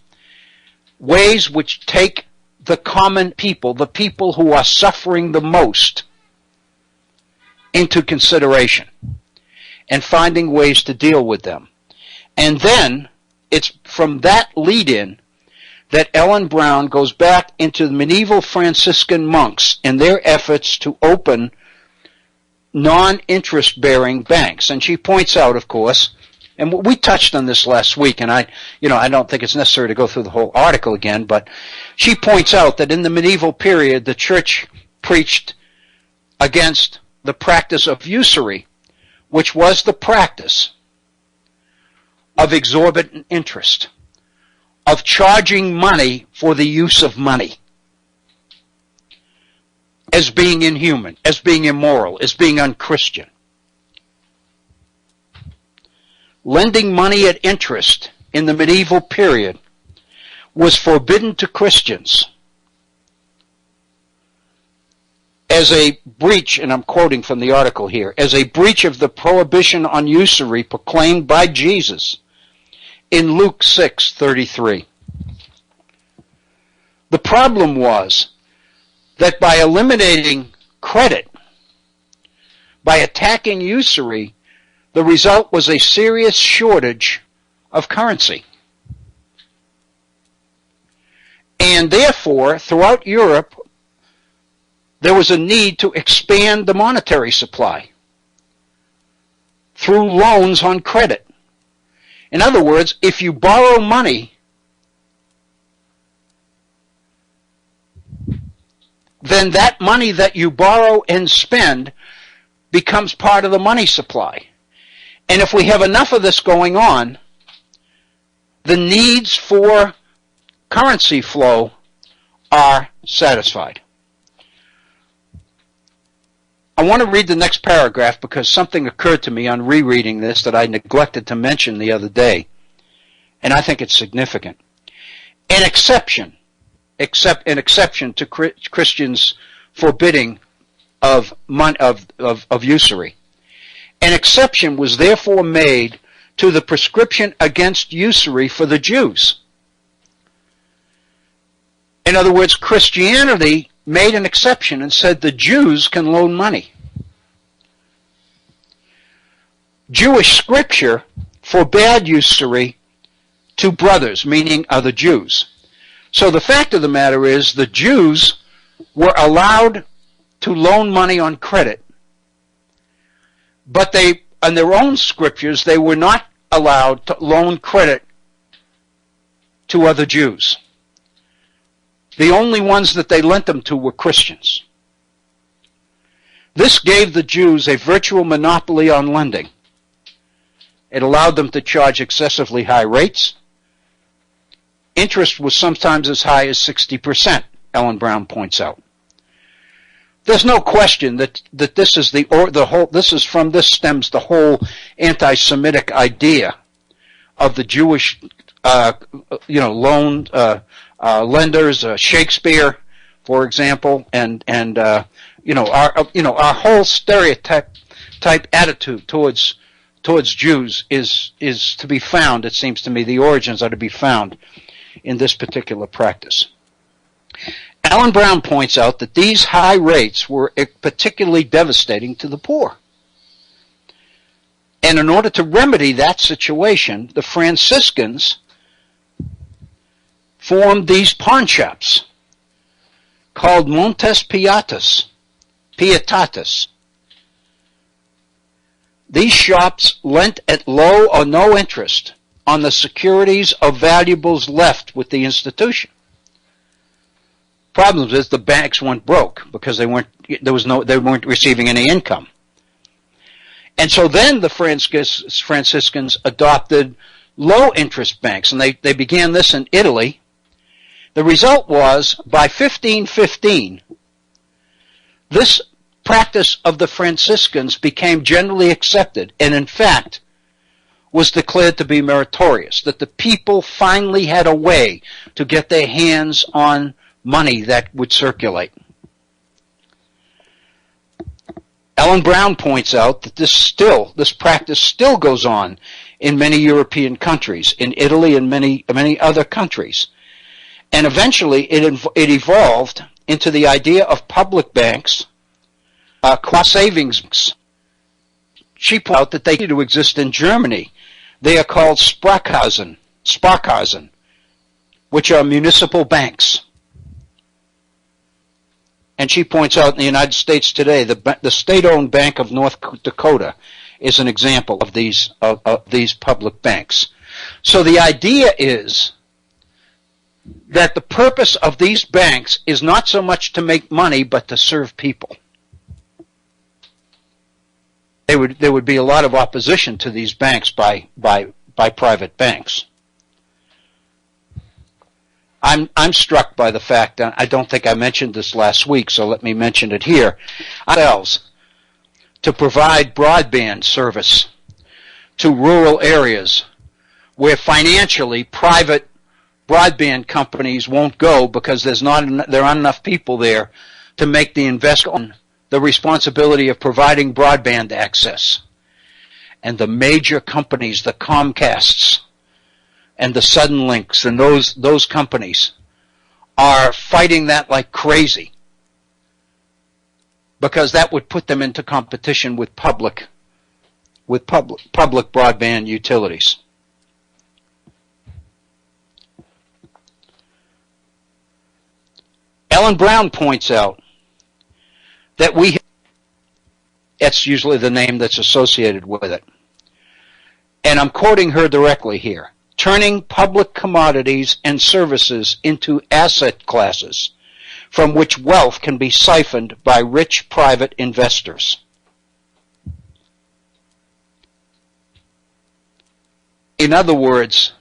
Ways which take the common people, the people who are suffering the most, into consideration and finding ways to deal with them. And then it's from that lead-in that Ellen Brown goes back into the medieval Franciscan monks and their efforts to open non-interest-bearing banks. And she points out, of course, and we touched on this last week, and I don't think it's necessary to go through the whole article again, but she points out that in the medieval period, the church preached against the practice of usury, which was the practice of exorbitant interest, of charging money for the use of money, as being inhuman, as being immoral, as being unchristian. Lending money at interest in the medieval period was forbidden to Christians as a breach, and I'm quoting from the article here, as a breach of the prohibition on usury proclaimed by Jesus in Luke 6:33. The problem was that by eliminating credit, by attacking usury, the result was a serious shortage of currency. And therefore, throughout Europe, there was a need to expand the monetary supply through loans on credit. In other words, if you borrow money, then that money that you borrow and spend becomes part of the money supply. And if we have enough of this going on, the needs for currency flow are satisfied. I want to read the next paragraph because something occurred to me on rereading this that I neglected to mention the other day, and I think it's significant. An exception to Christians' forbidding of usury. An exception was therefore made to the prescription against usury for the Jews. In other words, Christianity made an exception and said the Jews can loan money. Jewish scripture forbade usury to brothers, meaning other Jews. So the fact of the matter is the Jews were allowed to loan money on credit, but they, in their own scriptures, they were not allowed to loan credit to other Jews. The only ones that they lent them to were Christians. This gave the Jews a virtual monopoly on lending. It allowed them to charge excessively high rates. Interest was sometimes as high as 60%, Ellen Brown points out. There's no question that this is from this stems the whole anti-Semitic idea of the Jewish loan lenders, Shakespeare, for example, and our whole stereotype attitude towards Jews is to be found. It seems to me the origins are to be found in this particular practice. Alan Brown points out that these high rates were particularly devastating to the poor. And in order to remedy that situation, the Franciscans formed these pawn shops called Montes Pietatis. These shops lent at low or no interest on the securities of valuables left with the institution. Problem is the banks went broke because they weren't receiving any income. And so then the Franciscans adopted low interest banks, and they began this in Italy. The result was, by 1515, this practice of the Franciscans became generally accepted, and in fact was declared to be meritorious, that the people finally had a way to get their hands on money that would circulate. Ellen Brown points out that this practice still goes on in many European countries, in Italy and many other countries. And eventually it evolved into the idea of public banks, savings banks. She pointed out that they continue to exist in Germany. They are called Sparkassen, which are municipal banks. And she points out in the United States today, the state-owned Bank of North Dakota is an example of these public banks. So the idea is that the purpose of these banks is not so much to make money, but to serve people. There would be a lot of opposition to these banks by private banks. I'm struck by the fact, I don't think I mentioned this last week, so let me mention it here, ourselves to provide broadband service to rural areas where financially private broadband companies won't go because there aren't enough people there to make the investment on the responsibility of providing broadband access. And the major companies, the Comcasts and the Suddenlinks and those companies are fighting that like crazy because that would put them into competition with public broadband utilities. Ellen Brown points out that that's usually the name that's associated with it. And I'm quoting her directly here. Turning public commodities and services into asset classes from which wealth can be siphoned by rich private investors. In other words,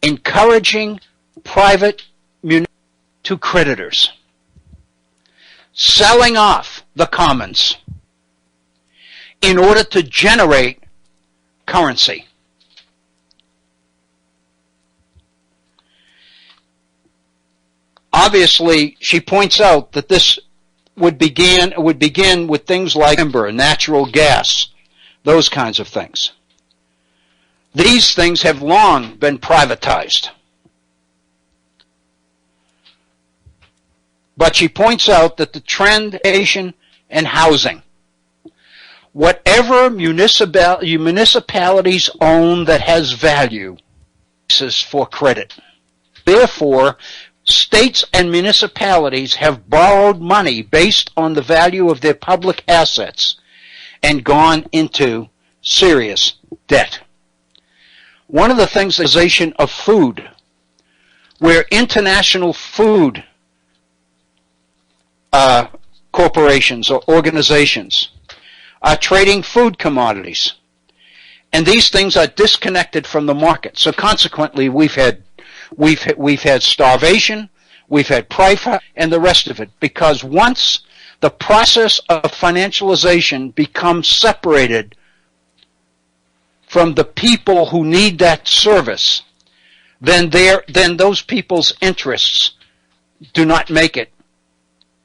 encouraging private to creditors, selling off the commons in order to generate currency. Obviously, she points out that this would begin with things like timber, natural gas, those kinds of things. These things have long been privatized. But she points out that the trend in housing, whatever municipalities own that has value, is for credit. Therefore, states and municipalities have borrowed money based on the value of their public assets and gone into serious debt. One of the things is the of food, where international food corporations or organizations are trading food commodities, and these things are disconnected from the market. So consequently, we've had starvation, we've had price, and the rest of it, because once the process of financialization becomes separated from the people who need that service, then those people's interests do not make it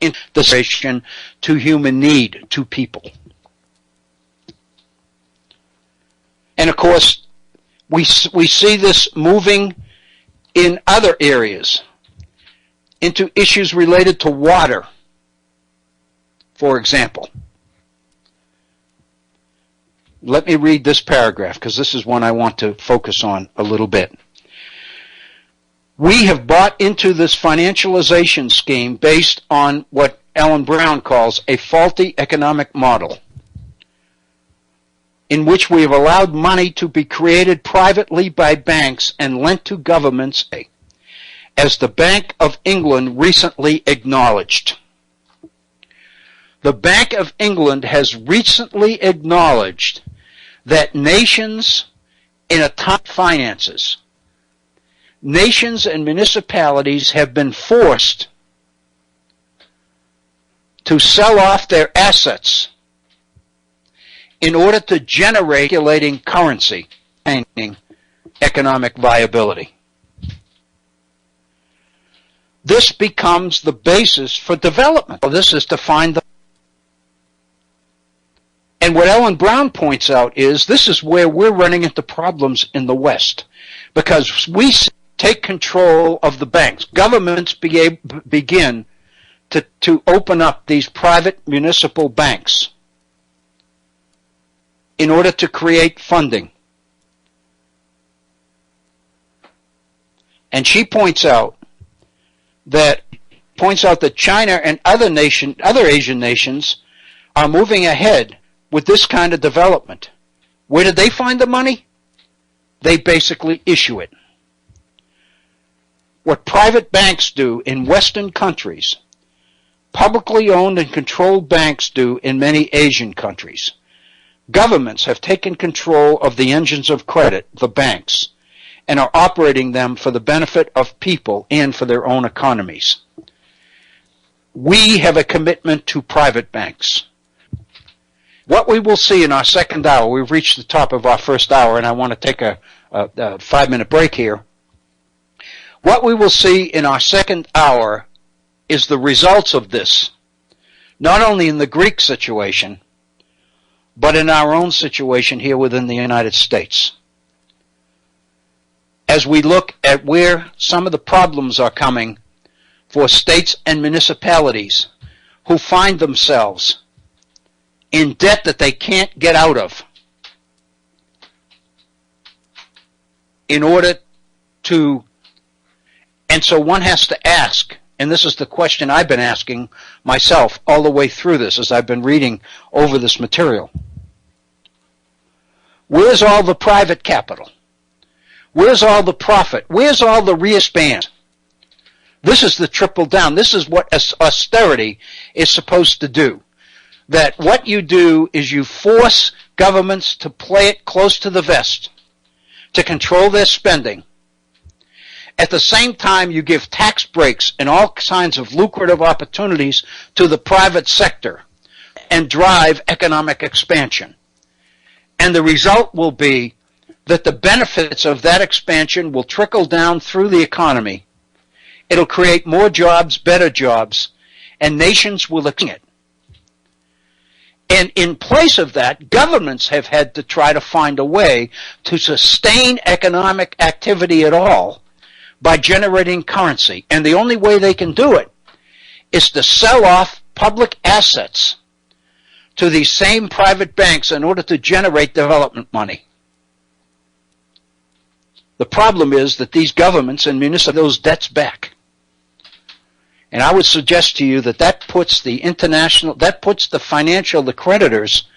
in the relation to human need, to people. And of course, we see this moving in other areas into issues related to water, for example. Let me read this paragraph, because this is one I want to focus on a little bit. We have bought into this financialization scheme based on what Ellen Brown calls a faulty economic model, in which we have allowed money to be created privately by banks and lent to governments, as the Bank of England recently acknowledged. The Bank of England has recently acknowledged that nations in a time of finances, nations and municipalities have been forced to sell off their assets in order to generate circulating currency and economic viability. This becomes the basis for development. This is to find the... And what Ellen Brown points out is this is where we're running into problems in the West, because we take control of the banks. Governments begin to open up these private municipal banks in order to create funding. And she points out that China and other Asian nations are moving ahead with this kind of development. Where did they find the money? They basically issue it. What private banks do in Western countries, publicly owned and controlled banks do in many Asian countries. Governments have taken control of the engines of credit, the banks, and are operating them for the benefit of people and for their own economies. We have a commitment to private banks. What we will see in our second hour, we've reached the top of our first hour, and I want to take a 5-minute break here. What we will see in our second hour is the results of this, not only in the Greek situation, but in our own situation here within the United States. As we look at where some of the problems are coming for states and municipalities who find themselves in debt that they can't get out of in order to... And so one has to ask, and this is the question I've been asking myself all the way through this as I've been reading over this material. Where's all the private capital? Where's all the profit? Where's all the re-expand? This is the triple down. This is what austerity is supposed to do. That what you do is you force governments to play it close to the vest, to control their spending, At the same time, you give tax breaks and all kinds of lucrative opportunities to the private sector and drive economic expansion. And the result will be that the benefits of that expansion will trickle down through the economy. It'll create more jobs, better jobs, and nations will expand it. And in place of that, governments have had to try to find a way to sustain economic activity at all by generating currency. And the only way they can do it is to sell off public assets to these same private banks in order to generate development money. The problem is that these governments and municipalities have those debts back. And I would suggest to you that puts the financial, the creditors,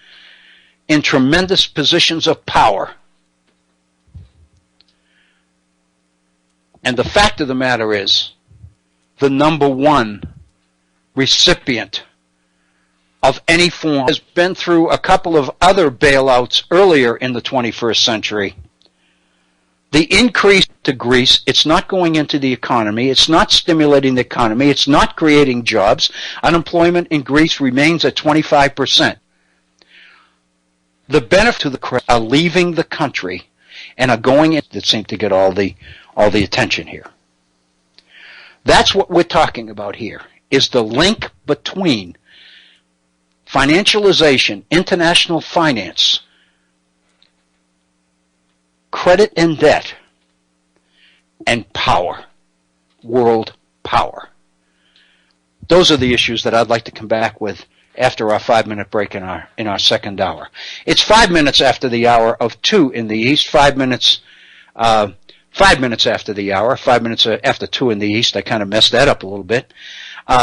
in tremendous positions of power. And the fact of the matter is, the number one recipient of any form has been through a couple of other bailouts earlier in the 21st century. The increase to Greece, it's not going into the economy, it's not stimulating the economy, it's not creating jobs. Unemployment in Greece remains at 25%. The benefit to the credit are leaving the country and are going in that seem to get all the attention here. That's what we're talking about here, is the link between financialization, international finance, credit and debt, and power, world power. Those are the issues that I'd like to come back with after our 5-minute break in our second hour. It's 5 minutes after the hour of 2 in the East, 5 minutes after the hour, 5 minutes after 2 in the East. I kind of messed that up a little bit.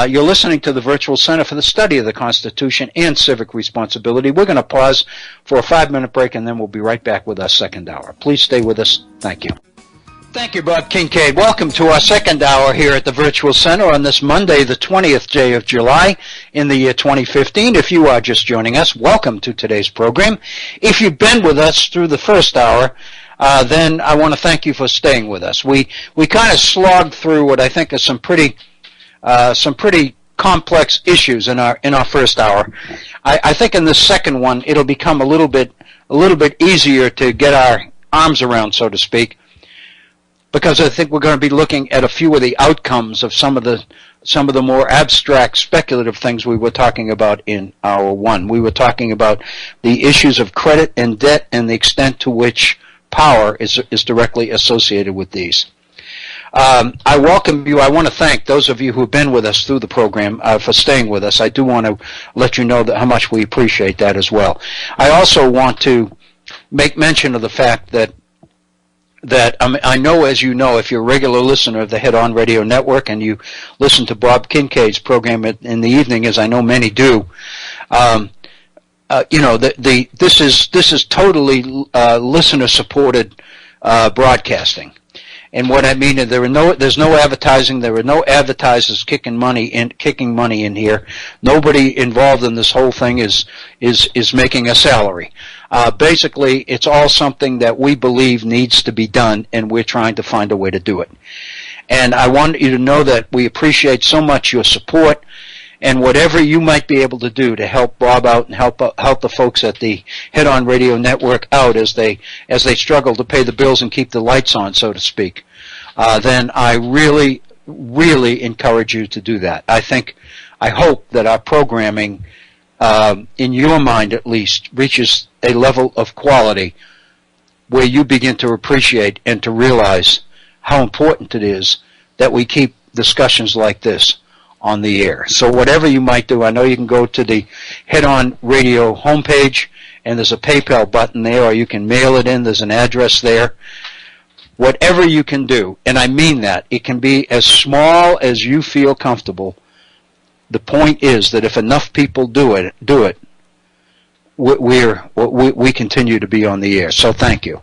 You're listening to the Virtual Center for the Study of the Constitution and Civic Responsibility. We're going to pause for a 5-minute break, and then we'll be right back with our second hour. Please stay with us. Thank you. Thank you, Bob Kincaid. Welcome to our second hour here at the Virtual Center on this Monday, the 20th day of July in the year 2015. If you are just joining us, welcome to today's program. If you've been with us through the first hour, then I want to thank you for staying with us. We kind of slogged through what I think are some pretty complex issues in our first hour. I think in the second one it'll become a little bit easier to get our arms around, so to speak, because I think we're going to be looking at a few of the outcomes of some of the more abstract, speculative things we were talking about in hour one. We were talking about the issues of credit and debt and the extent to which power is directly associated with these. I welcome you. I want to thank those of you who have been with us through the program for staying with us. I do want to let you know how much we appreciate that as well. I also want to make mention of the fact that I know, as you know, if you're a regular listener of the Head On Radio Network and you listen to Bob Kincaid's program in the evening, as I know many do, this is totally listener-supported broadcasting. And what I mean is there's no advertising. There are no advertisers kicking money in here. Nobody involved in this whole thing is making a salary. Basically, it's all something that we believe needs to be done, and we're trying to find a way to do it. And I want you to know that we appreciate so much your support, and whatever you might be able to do to help Bob out and help the folks at the Head On Radio Network out as they struggle to pay the bills and keep the lights on, so to speak, then I really, really encourage you to do that. I hope that our programming, in your mind at least, reaches a level of quality where you begin to appreciate and to realize how important it is that we keep discussions like this on the air. So whatever you might do, I know you can go to the Head On Radio homepage, and there's a PayPal button there, or you can mail it in. There's an address there. Whatever you can do, and I mean that, it can be as small as you feel comfortable. The point is that if enough people do it, we continue to be on the air. So thank you.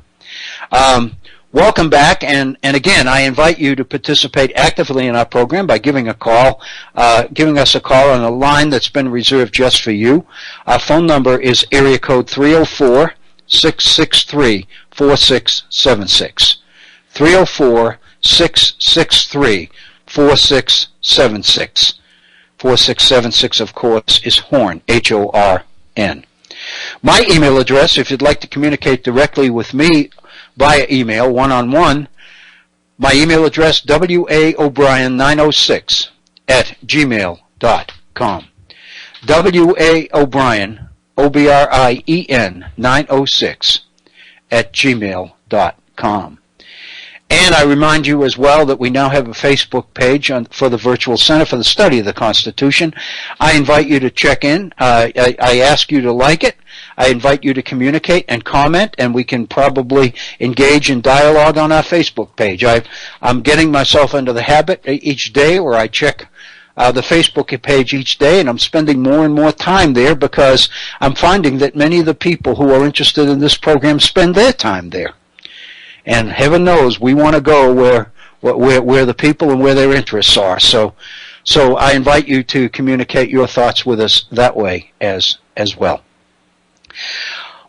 Welcome back, and again, I invite you to participate actively in our program by giving us a call on a line that's been reserved just for you. Our phone number is area code 304-663-4676. 663-4676. 4676, of course, is Horn, H-O-R-N. My email address, if you'd like to communicate directly with me via email, one-on-one, my email address, waobrien906 @gmail.com. waobrien, O-B-R-I-E-N, 906 @gmail.com. And I remind you as well that we now have a Facebook page for the Virtual Center for the Study of the Constitution. I invite you to check in. I ask you to like it. I invite you to communicate and comment, and we can probably engage in dialogue on our Facebook page. I'm getting myself into the habit each day where I check the Facebook page each day, and I'm spending more and more time there because I'm finding that many of the people who are interested in this program spend their time there. And heaven knows we want to go where the people and where their interests are. So I invite you to communicate your thoughts with us that way as well.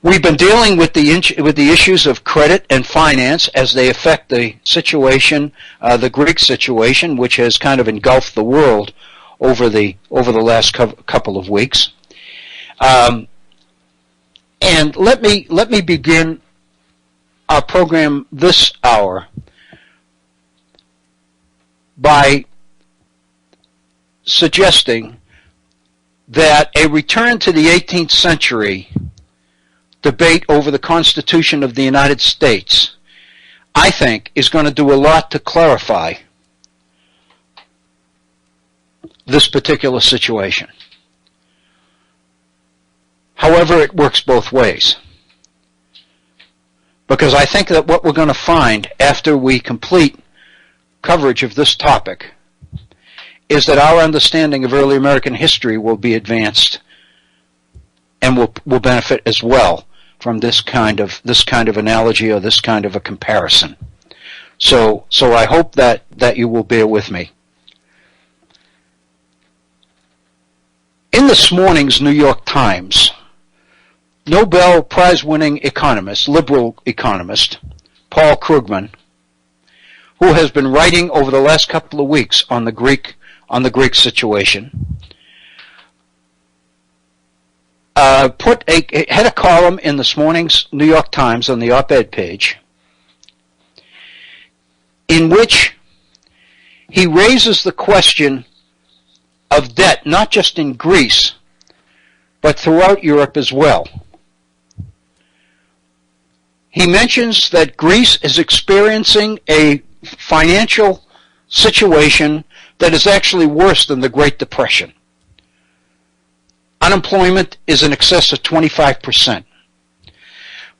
We've been dealing with the issues of credit and finance as they affect the situation, the Greek situation, which has kind of engulfed the world over the last couple of weeks. And let me begin our program this hour by suggesting that a return to the 18th century debate over the Constitution of the United States, I think, is going to do a lot to clarify this particular situation. However, it works both ways. Because I think that what we're going to find after we complete coverage of this topic is that our understanding of early American history will be advanced and will benefit as well from this kind of analogy or this kind of a comparison. So I hope that you will bear with me. In this morning's New York Times, Nobel Prize-winning economist, liberal economist, Paul Krugman, who has been writing over the last couple of weeks on the Greek situation, had a column in this morning's New York Times on the op-ed page in which he raises the question of debt, not just in Greece, but throughout Europe as well. He mentions that Greece is experiencing a financial situation that is actually worse than the Great Depression. Unemployment is in excess of 25%.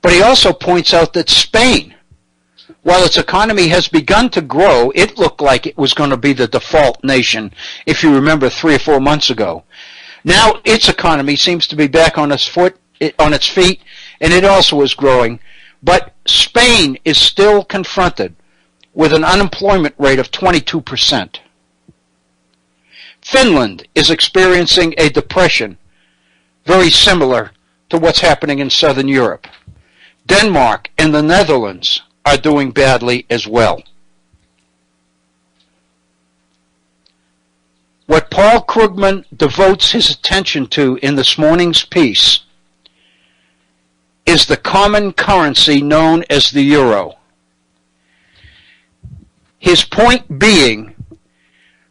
But he also points out that Spain, while its economy has begun to grow, it looked like it was going to be the default nation, if you remember 3 or 4 months ago. Now its economy seems to be back on its feet, and it also is growing. But Spain is still confronted with an unemployment rate of 22%. Finland is experiencing a depression very similar to what's happening in Southern Europe. Denmark and the Netherlands are doing badly as well. What Paul Krugman devotes his attention to in this morning's piece is the common currency known as the euro. His point being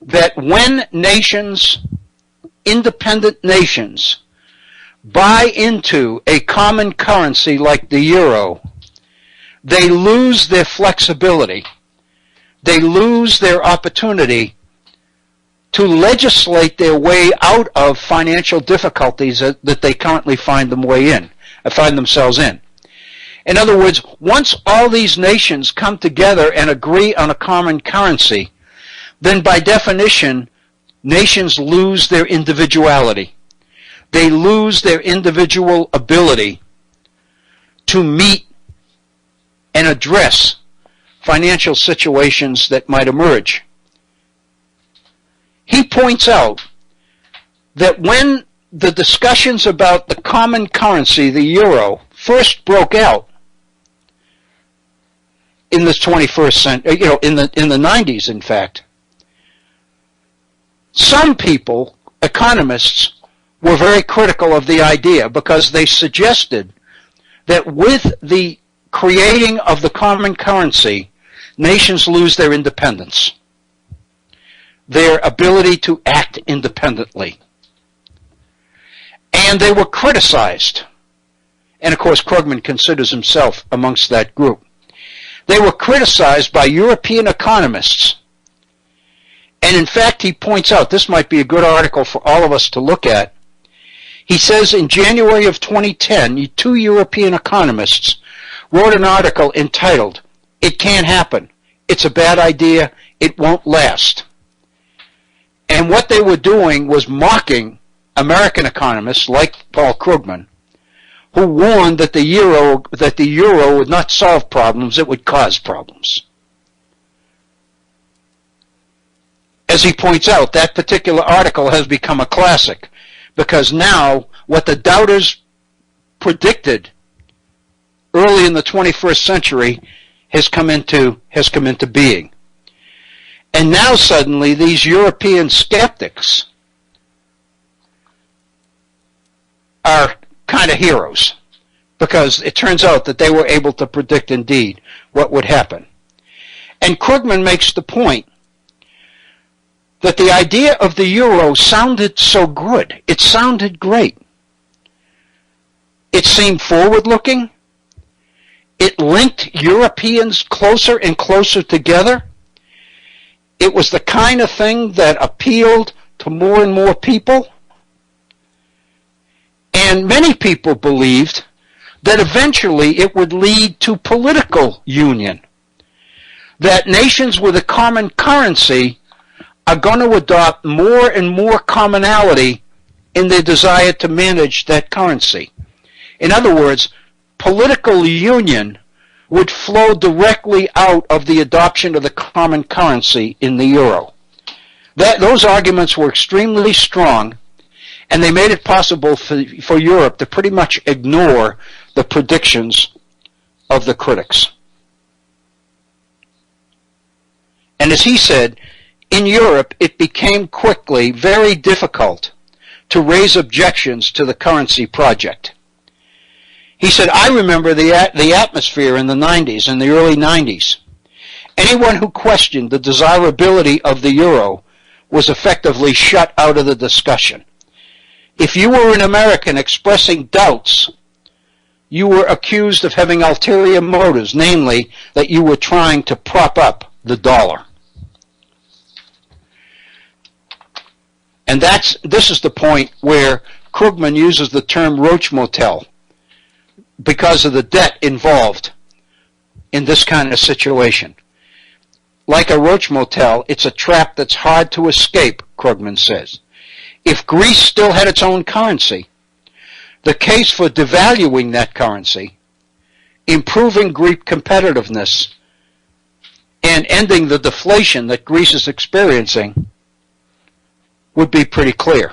that when nations, independent nations, buy into a common currency like the euro, they lose their flexibility. They lose their opportunity to legislate their way out of financial difficulties that they currently find themselves in. In other words, once all these nations come together and agree on a common currency, then by definition, nations lose their individuality. They lose their individual ability to meet and address financial situations that might emerge. He points out that when the discussions about the common currency, the euro, first broke out, in the 21st century, in the 90s, in fact. Some people, economists, were very critical of the idea because they suggested that with the creating of the common currency, nations lose their independence, their ability to act independently. And they were criticized. And of course, Krugman considers himself amongst that group. They were criticized by European economists. And in fact, he points out, this might be a good article for all of us to look at. He says in January of 2010, two European economists wrote an article entitled, "It Can't Happen. It's a Bad Idea. It Won't Last." And what they were doing was mocking American economists like Paul Krugman, who warned that the euro would not solve problems, it would cause problems. As he points out, that particular article has become a classic because now what the doubters predicted early in the 21st century has come into being. And now suddenly these European skeptics are kind of heroes because it turns out that they were able to predict indeed what would happen. And Krugman makes the point that the idea of the euro sounded so good. It sounded great. It seemed forward-looking. It linked Europeans closer and closer together. It was the kind of thing that appealed to more and more people. And many people believed that eventually it would lead to political union, that nations with a common currency are going to adopt more and more commonality in their desire to manage that currency. In other words, political union would flow directly out of the adoption of the common currency in the euro. Those arguments were extremely strong, and they made it possible for Europe to pretty much ignore the predictions of the critics. And as he said, in Europe, it became quickly very difficult to raise objections to the currency project. He said, I remember the atmosphere in the 90s, in the early 90s. Anyone who questioned the desirability of the euro was effectively shut out of the discussion. If you were an American expressing doubts, you were accused of having ulterior motives, namely that you were trying to prop up the dollar. And this is the point where Krugman uses the term roach motel because of the debt involved in this kind of situation. Like a roach motel, it's a trap that's hard to escape, Krugman says. If Greece still had its own currency, the case for devaluing that currency, improving Greek competitiveness, and ending the deflation that Greece is experiencing would be pretty clear.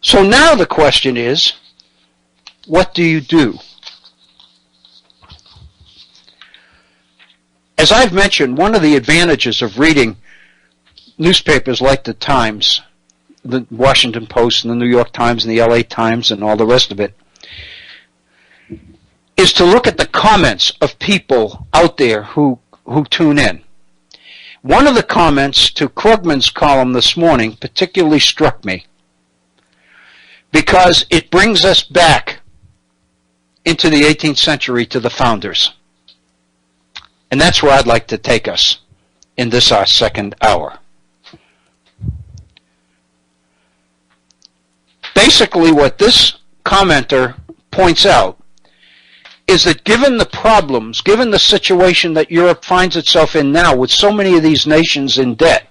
So now the question is, what do you do? As I've mentioned, one of the advantages of reading newspapers like the Times, the Washington Post and the New York Times and the LA Times and all the rest of it, is to look at the comments of people out there who tune in. One of the comments to Krugman's column this morning particularly struck me because it brings us back into the 18th century to the founders. And that's where I'd like to take us in this, our second hour. Basically, what this commenter points out is that given the problems, given the situation that Europe finds itself in now with so many of these nations in debt,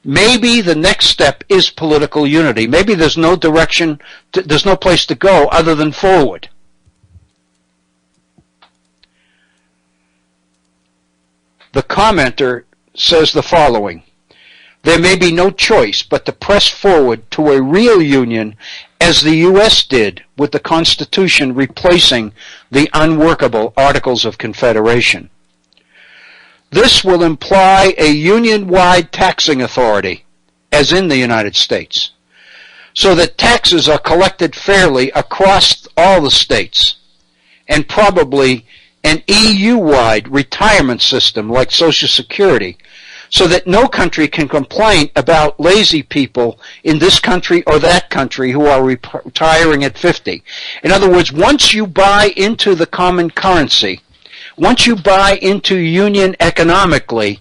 maybe the next step is political unity. Maybe there's no direction, there's no place to go other than forward. The commenter says the following: there may be no choice but to press forward to a real union as the U.S. did with the Constitution replacing the unworkable Articles of Confederation. This will imply a union-wide taxing authority, as in the United States, so that taxes are collected fairly across all the states, and probably an EU-wide retirement system like Social Security, so that no country can complain about lazy people in this country or that country who are retiring at 50. In other words, once you buy into the common currency, once you buy into union economically,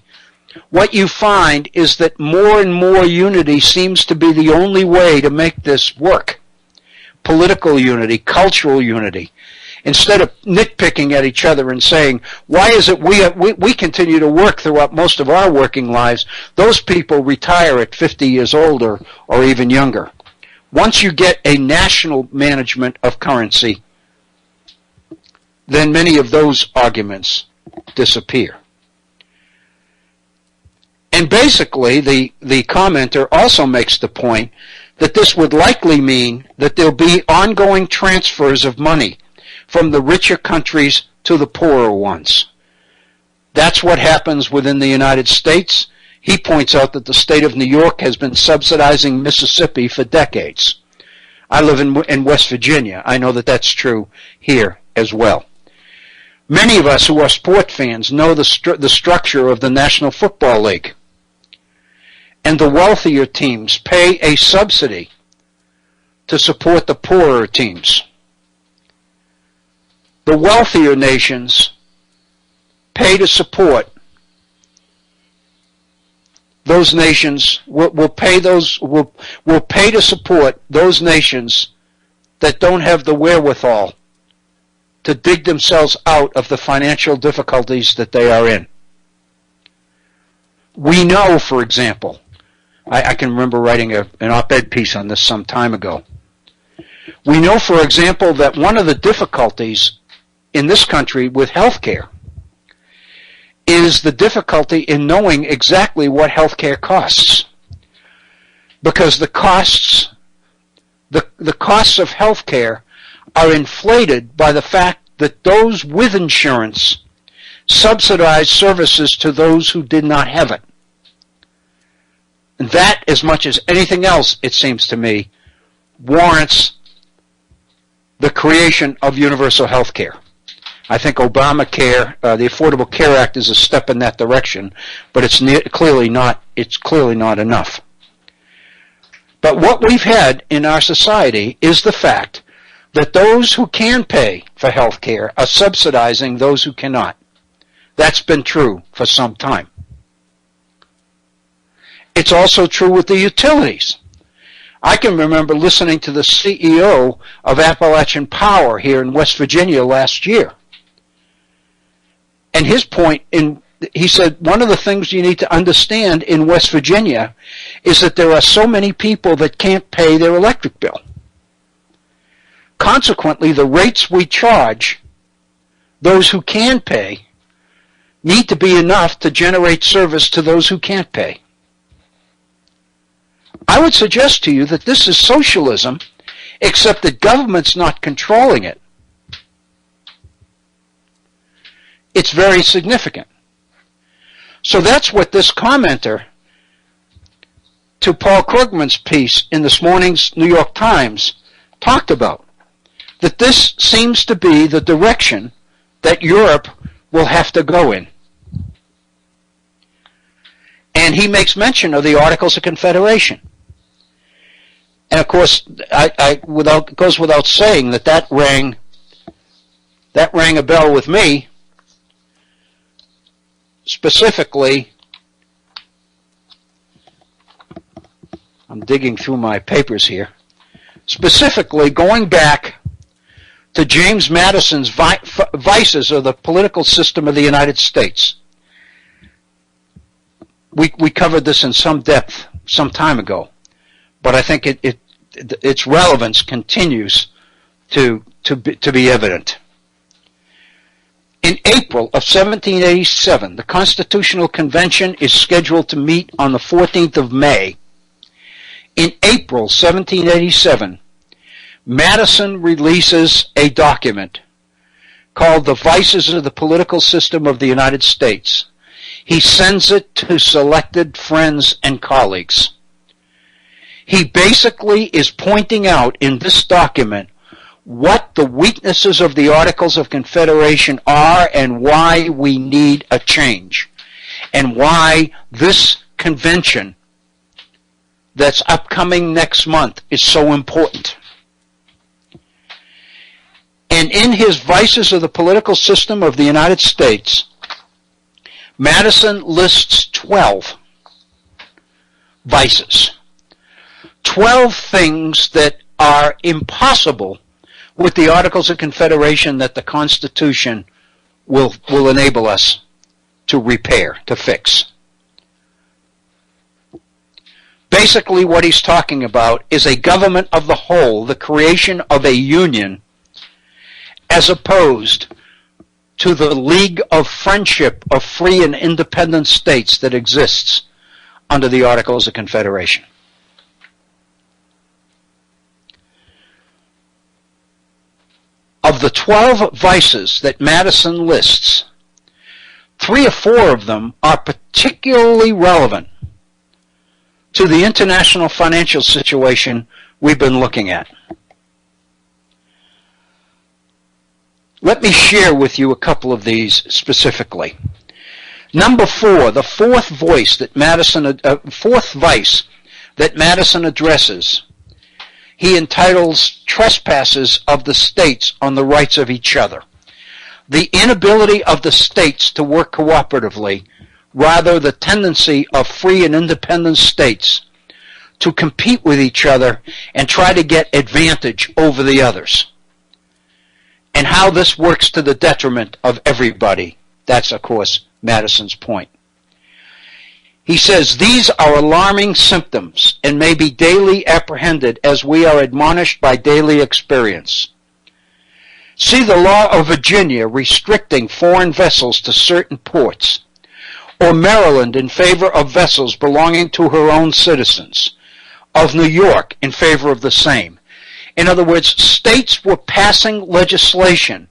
what you find is that more and more unity seems to be the only way to make this work. Political unity, cultural unity. Instead of nitpicking at each other and saying, why is it we continue to work throughout most of our working lives, those people retire at 50 years old or even younger. Once you get a national management of currency, then many of those arguments disappear. And basically, the commenter also makes the point that this would likely mean that there'll be ongoing transfers of money from the richer countries to the poorer ones. That's what happens within the United States. He points out that the state of New York has been subsidizing Mississippi for decades. I live in West Virginia. I know that that's true here as well. Many of us who are sport fans know the structure of the National Football League. And the wealthier teams pay a subsidy to support the poorer teams. The wealthier nations pay to support those nations, will pay to support those nations that don't have the wherewithal to dig themselves out of the financial difficulties that they are in. We know, for example, I can remember writing an op-ed piece on this some time ago. We know, for example, that one of the difficulties in this country with health care is the difficulty in knowing exactly what health care costs. Because the costs of health care are inflated by the fact that those with insurance subsidize services to those who did not have it. And that, as much as anything else, it seems to me, warrants the creation of universal health care. I think Obamacare, the Affordable Care Act, is a step in that direction, but it's clearly not enough. But what we've had in our society is the fact that those who can pay for health care are subsidizing those who cannot. That's been true for some time. It's also true with the utilities. I can remember listening to the CEO of Appalachian Power here in West Virginia last year. And his point, he said, one of the things you need to understand in West Virginia is that there are so many people that can't pay their electric bill. Consequently, the rates we charge those who can pay need to be enough to generate service to those who can't pay. I would suggest to you that this is socialism, except that government's not controlling it. It's very significant. So that's what this commenter to Paul Krugman's piece in this morning's New York Times talked about. That this seems to be the direction that Europe will have to go in. And he makes mention of the Articles of Confederation. And of course, it goes without saying that rang a bell with me. Specifically, I'm digging through my papers here. Specifically, going back to James Madison's Vices of the Political System of the United States. We covered this in some depth some time ago, but I think its relevance continues to be evident. In April of 1787, the Constitutional Convention is scheduled to meet on the 14th of May. In April 1787, Madison releases a document called The Vices of the Political System of the United States. He sends it to selected friends and colleagues. He basically is pointing out in this document what the weaknesses of the Articles of Confederation are and why we need a change, and why this convention that's upcoming next month is so important. And in his Vices of the Political System of the United States, Madison lists 12 vices. 12 things that are impossible with the Articles of Confederation that the Constitution will enable us to repair, to fix. Basically what he's talking about is a government of the whole, the creation of a union, as opposed to the League of Friendship of Free and Independent States that exists under the Articles of Confederation. Of the 12 vices that Madison lists, 3 or 4 of them are particularly relevant to the international financial situation we've been looking at. Let me share with you a couple of these specifically. Number 4, the fourth vice that Madison addresses, he entitles Trespasses of the States on the Rights of Each Other. The inability of the states to work cooperatively, rather the tendency of free and independent states to compete with each other and try to get advantage over the others. And how this works to the detriment of everybody. That's, of course, Madison's point. He says, these are alarming symptoms and may be daily apprehended as we are admonished by daily experience. See the law of Virginia restricting foreign vessels to certain ports, or Maryland in favor of vessels belonging to her own citizens, of New York in favor of the same. In other words, states were passing legislation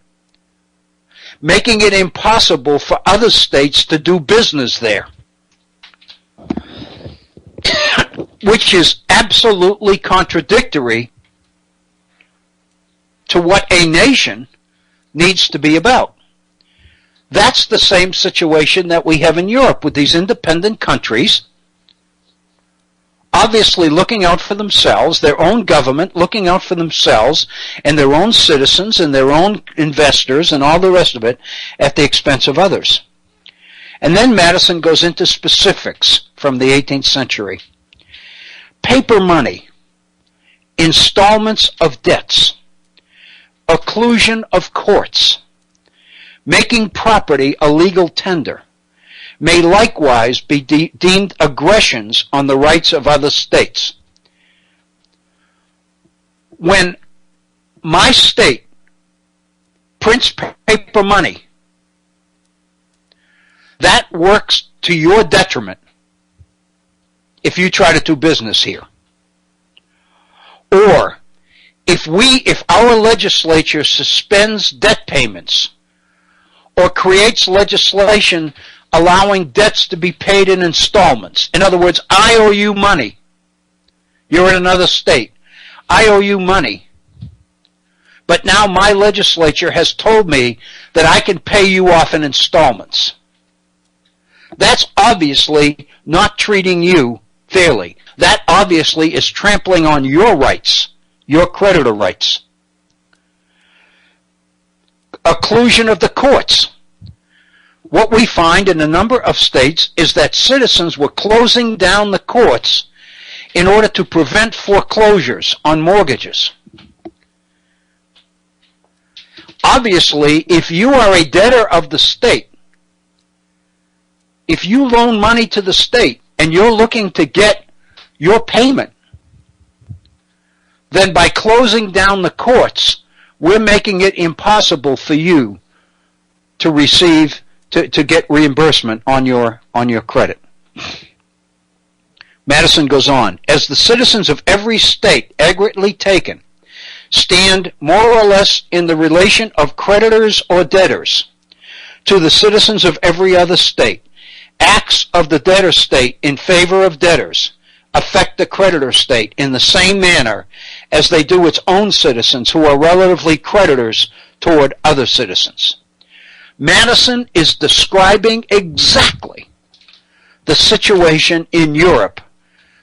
making it impossible for other states to do business there, which is absolutely contradictory to what a nation needs to be about. That's the same situation that we have in Europe with these independent countries, obviously looking out for themselves, their own government looking out for themselves and their own citizens and their own investors and all the rest of it at the expense of others. And then Madison goes into specifics from the 18th century. Paper money, installments of debts, occlusion of courts, making property a legal tender, may likewise be deemed aggressions on the rights of other states. When my state prints paper money, that works to your detriment if you try to do business here. Or if our legislature suspends debt payments or creates legislation allowing debts to be paid in installments. In other words, I owe you money. You're in another state. I owe you money. But now my legislature has told me that I can pay you off in installments. That's obviously not treating you fairly. That obviously is trampling on your rights, your creditor rights. Occlusion of the courts. What we find in a number of states is that citizens were closing down the courts in order to prevent foreclosures on mortgages. Obviously, if you are a debtor of the state, if you loan money to the state and you're looking to get your payment, then by closing down the courts, we're making it impossible for you to receive to get reimbursement on your credit. Madison goes on, as the citizens of every state aggregately taken stand more or less in the relation of creditors or debtors to the citizens of every other state. Acts of the debtor state in favor of debtors affect the creditor state in the same manner as they do its own citizens who are relatively creditors toward other citizens. Madison is describing exactly the situation in Europe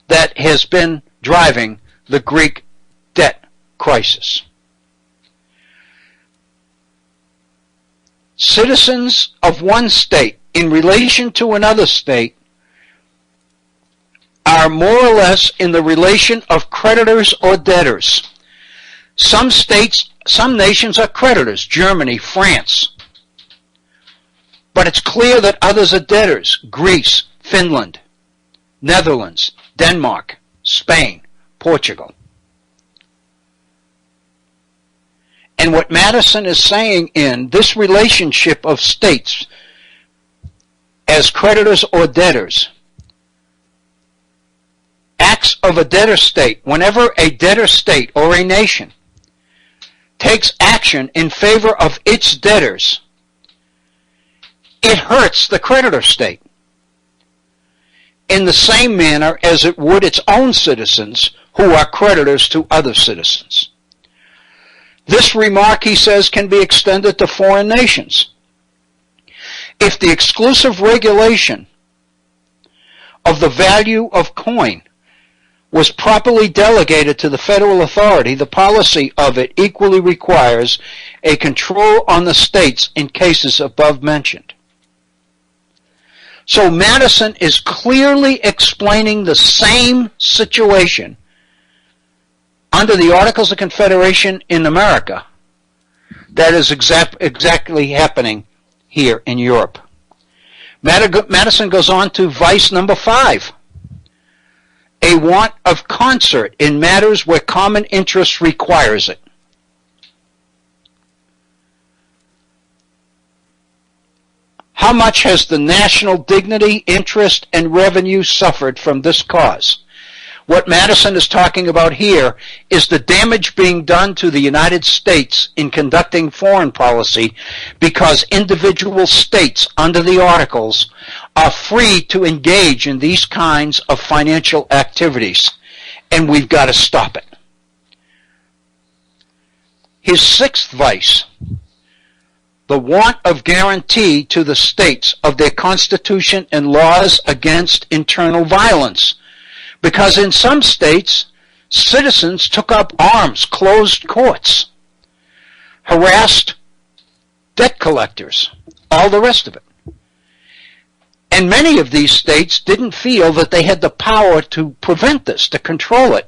that has been driving the Greek debt crisis. Citizens of one state in relation to another state are more or less in the relation of creditors or debtors. Some nations are creditors, Germany, France. But it's clear that others are debtors, Greece, Finland, Netherlands, Denmark, Spain, Portugal. And what Madison is saying in this relationship of states as creditors or debtors, acts of a debtor state, whenever a debtor state or a nation takes action in favor of its debtors, it hurts the creditor state in the same manner as it would its own citizens who are creditors to other citizens. This remark, he says, can be extended to foreign nations. If the exclusive regulation of the value of coin was properly delegated to the federal authority, the policy of it equally requires a control on the states in cases above mentioned. So Madison is clearly explaining the same situation under the Articles of Confederation in America that is exactly happening here in Europe. Madison goes on to vice number 5, a want of concert in matters where common interest requires it. How much has the national dignity, interest, and revenue suffered from this cause? What Madison is talking about here is the damage being done to the United States in conducting foreign policy because individual states under the Articles are free to engage in these kinds of financial activities, and we've got to stop it. His 6th vice, the want of guarantee to the states of their constitution and laws against internal violence, because in some states, citizens took up arms, closed courts, harassed debt collectors, all the rest of it. And many of these states didn't feel that they had the power to prevent this, to control it.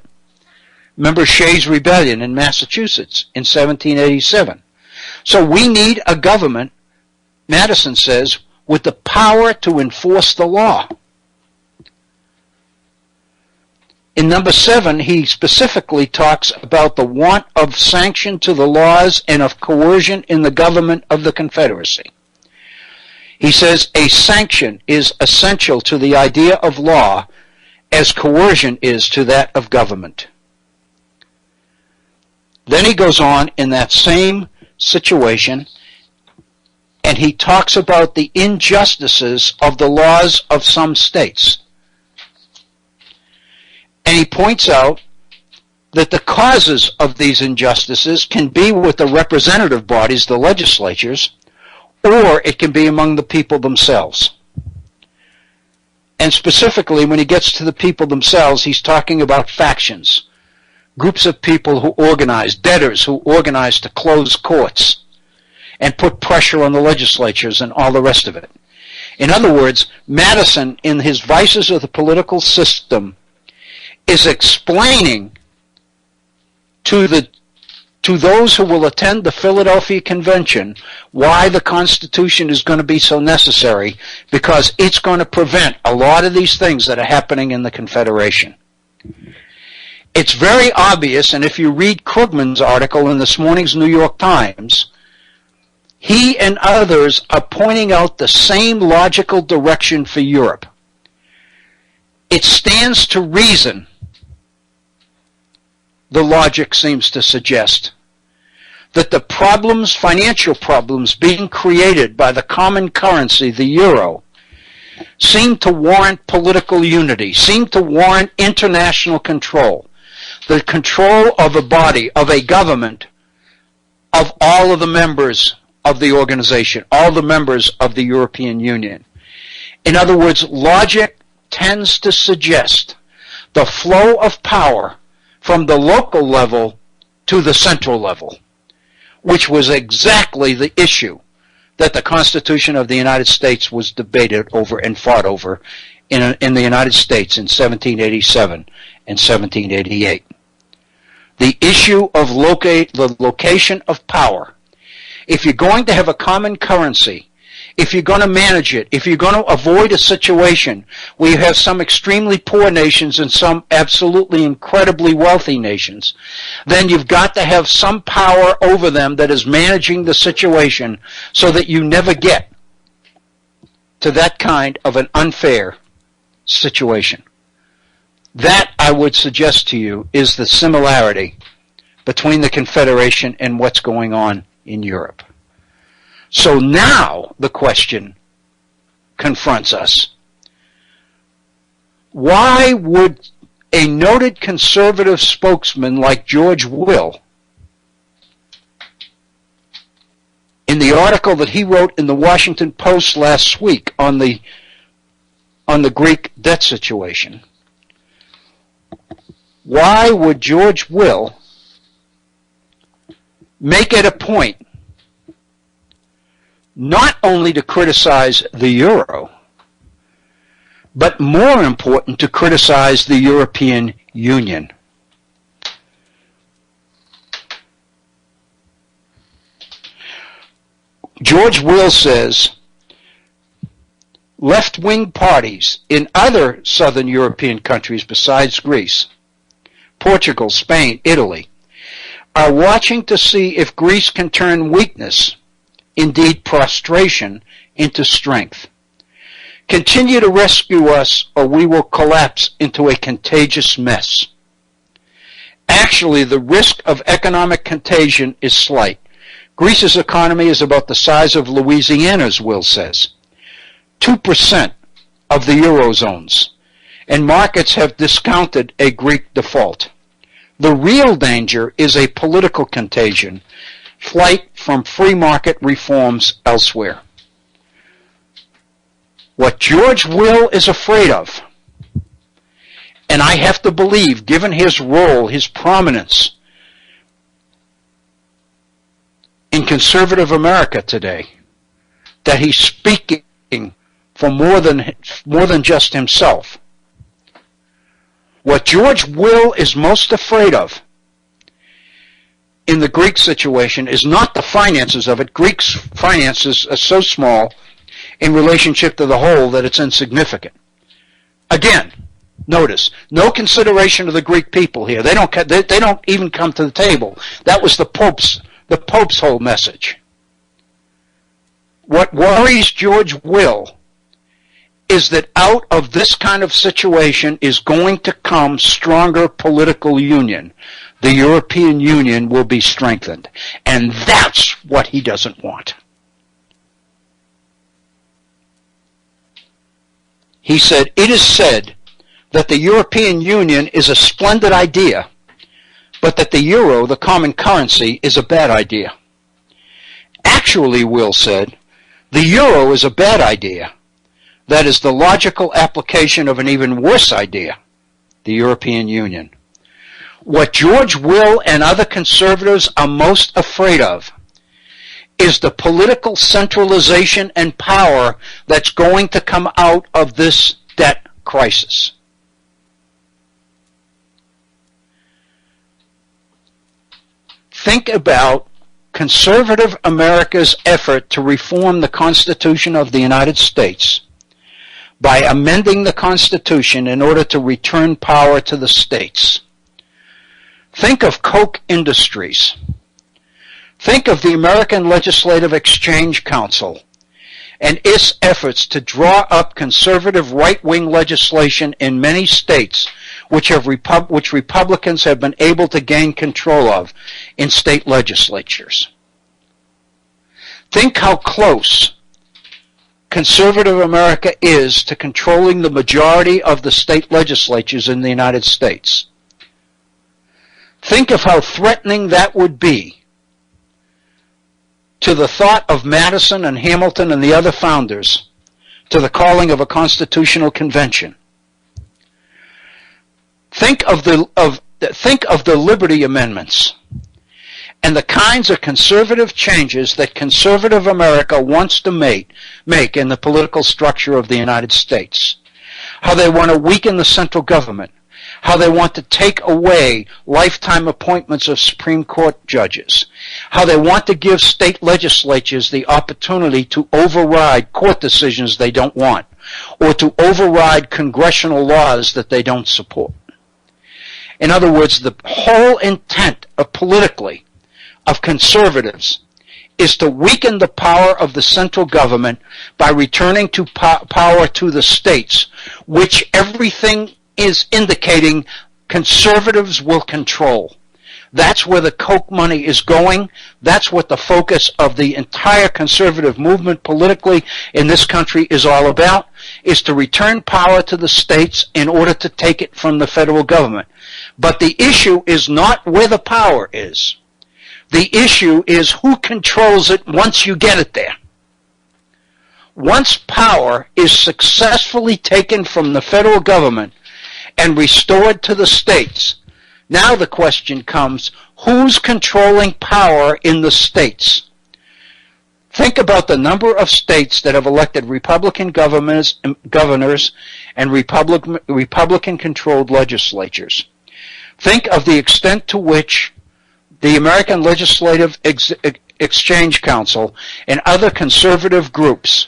Remember Shays' Rebellion in Massachusetts in 1787. So we need a government, Madison says, with the power to enforce the law. In number 7, he specifically talks about the want of sanction to the laws and of coercion in the government of the Confederacy. He says a sanction is essential to the idea of law as coercion is to that of government. Then he goes on in that same situation and he talks about the injustices of the laws of some states. And he points out that the causes of these injustices can be with the representative bodies, the legislatures, or it can be among the people themselves. And specifically, when he gets to the people themselves, he's talking about factions, groups of people who organize, debtors who organize to close courts and put pressure on the legislatures and all the rest of it. In other words, Madison, in his Vices of the Political System, is explaining to those who will attend the Philadelphia Convention why the Constitution is going to be so necessary, because it's going to prevent a lot of these things that are happening in the Confederation. It's very obvious, and if you read Krugman's article in this morning's New York Times, he and others are pointing out the same logical direction for Europe. It stands to reason the logic seems to suggest that the problems, financial problems being created by the common currency, the euro, seem to warrant political unity, seem to warrant international control, the control of a body, of a government, of all of the members of the organization, all the members of the European Union. In other words, logic tends to suggest the flow of power from the local level to the central level, which was exactly the issue that the Constitution of the United States was debated over and fought over in the United States in 1787 and 1788. The issue of the location of power. If you're going to have a common currency, if you're going to manage it, if you're going to avoid a situation where you have some extremely poor nations and some absolutely incredibly wealthy nations, then you've got to have some power over them that is managing the situation so that you never get to that kind of an unfair situation. That, I would suggest to you, is the similarity between the Confederation and what's going on in Europe. So now the question confronts us. Why would a noted conservative spokesman like George Will, in the article that he wrote in the Washington Post last week on the Greek debt situation, why would George Will make it a point not only to criticize the euro, but more important, to criticize the European Union? George Will says left-wing parties in other southern European countries besides Greece, Portugal, Spain, Italy, are watching to see if Greece can turn weakness, indeed prostration, into strength. Continue to rescue us or we will collapse into a contagious mess. Actually, the risk of economic contagion is slight. Greece's economy is about the size of Louisiana's, Will says. 2% of the Eurozone's, and markets have discounted a Greek default. The real danger is a political contagion, flight from free market reforms elsewhere. What George Will is afraid of, and I have to believe, given his role, his prominence in conservative America today, that he's speaking for more than just himself. What George Will is most afraid of in the Greek situation is not the finances of it. Greek's finances are so small in relationship to the whole that it's insignificant. Again, notice, no consideration of the Greek people here. They don't even come to the table. That was the Pope's whole message. What worries George Will is that out of this kind of situation is going to come stronger political union. The European Union will be strengthened. And that's what he doesn't want. He said, it is said that the European Union is a splendid idea, but that the euro, the common currency, is a bad idea. Actually, Will said, the euro is a bad idea. That is the logical application of an even worse idea, the European Union. What George Will and other conservatives are most afraid of is the political centralization and power that's going to come out of this debt crisis. Think about conservative America's effort to reform the Constitution of the United States by amending the Constitution in order to return power to the states. Think of Koch Industries. Think of the American Legislative Exchange Council and its efforts to draw up conservative right-wing legislation in many states which Republicans have been able to gain control of in state legislatures. Think how close conservative America is to controlling the majority of the state legislatures in the United States. Think of how threatening that would be to the thought of Madison and Hamilton and the other founders to the calling of a constitutional convention. Think of the Liberty Amendments and the kinds of conservative changes that conservative America wants to make in the political structure of the United States. How they want to weaken the central government. How they want to take away lifetime appointments of Supreme Court judges. How they want to give state legislatures the opportunity to override court decisions they don't want, or to override congressional laws that they don't support. In other words, the whole intent of conservatives is to weaken the power of the central government by returning to power to the states, which everything is indicating conservatives will control. That's where the Koch money is going. That's what the focus of the entire conservative movement politically in this country is all about, is to return power to the states in order to take it from the federal government. But the issue is not where the power is. The issue is who controls it once you get it there. Once power is successfully taken from the federal government and restored to the states, now the question comes, who's controlling power in the states? Think about the number of states that have elected Republican governors and Republican-controlled legislatures. Think of the extent to which the American Legislative Exchange Council and other conservative groups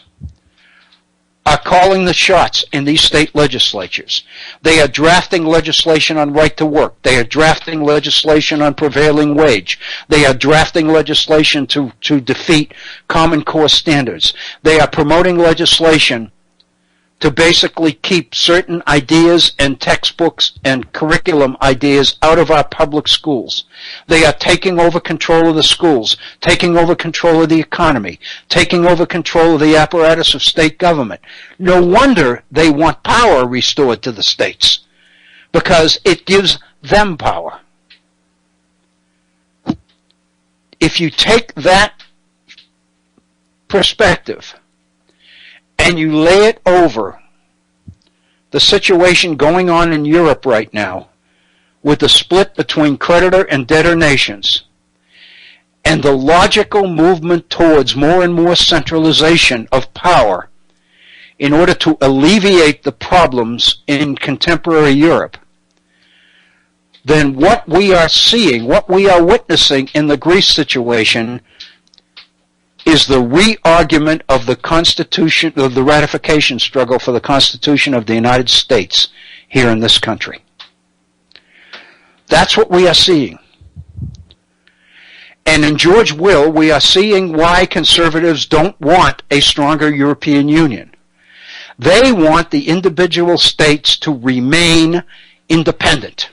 are calling the shots in these state legislatures. They are drafting legislation on right to work. They are drafting legislation on prevailing wage. They are drafting legislation to defeat Common Core standards. They are promoting legislation to basically keep certain ideas and textbooks and curriculum ideas out of our public schools. They are taking over control of the schools, taking over control of the economy, taking over control of the apparatus of state government. No wonder they want power restored to the states, because it gives them power. If you take that perspective and you lay it over the situation going on in Europe right now with the split between creditor and debtor nations and the logical movement towards more and more centralization of power in order to alleviate the problems in contemporary Europe, then what we are seeing, what we are witnessing in the Greece situation is the re-argument of the Constitution, of the ratification struggle for the Constitution of the United States here in this country. That's what we are seeing. And in George Will, we are seeing why conservatives don't want a stronger European Union. They want the individual states to remain independent.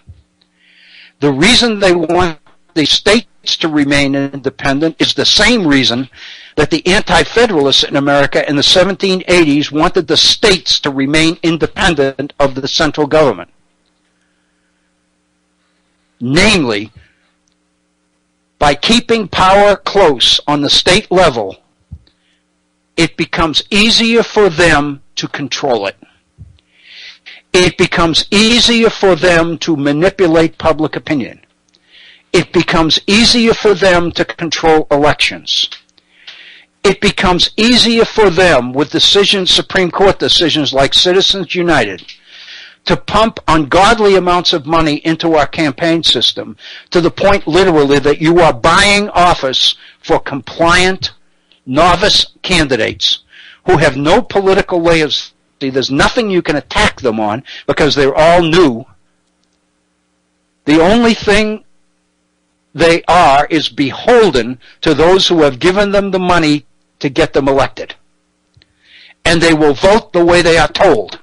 The reason they want the states to remain independent is the same reason that the anti-federalists in America in the 1780s wanted the states to remain independent of the central government. Namely, by keeping power close on the state level, it becomes easier for them to control it. It becomes easier for them to manipulate public opinion. It becomes easier for them to control elections. It becomes easier for them with decisions, Supreme Court decisions like Citizens United, to pump ungodly amounts of money into our campaign system to the point literally that you are buying office for compliant novice candidates who have no political loyalty. There's nothing you can attack them on because they're all new. The only thing they are is beholden to those who have given them the money to get them elected. And they will vote the way they are told.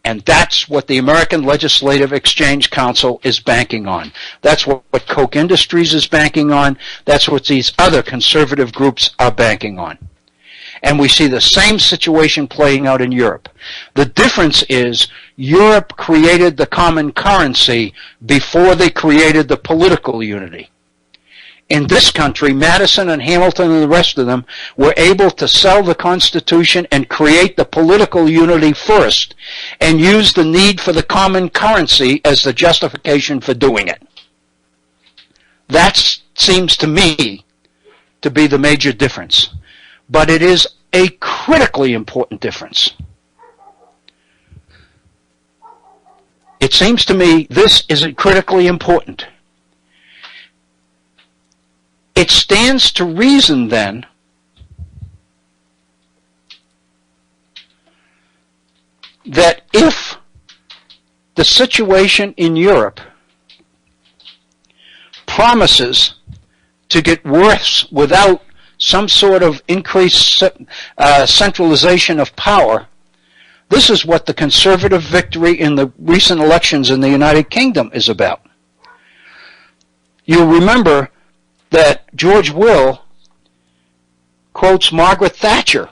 And that's what the American Legislative Exchange Council is banking on. That's what Koch Industries is banking on. That's what these other conservative groups are banking on. And we see the same situation playing out in Europe. The difference is Europe created the common currency before they created the political unity. In this country, Madison and Hamilton and the rest of them were able to sell the Constitution and create the political unity first and use the need for the common currency as the justification for doing it. That seems to me to be the major difference. But it is a critically important difference. It seems to me this is critically important. It stands to reason then that if the situation in Europe promises to get worse without some sort of increased centralization of power, this is what the conservative victory in the recent elections in the United Kingdom is about. You'll remember that George Will quotes Margaret Thatcher,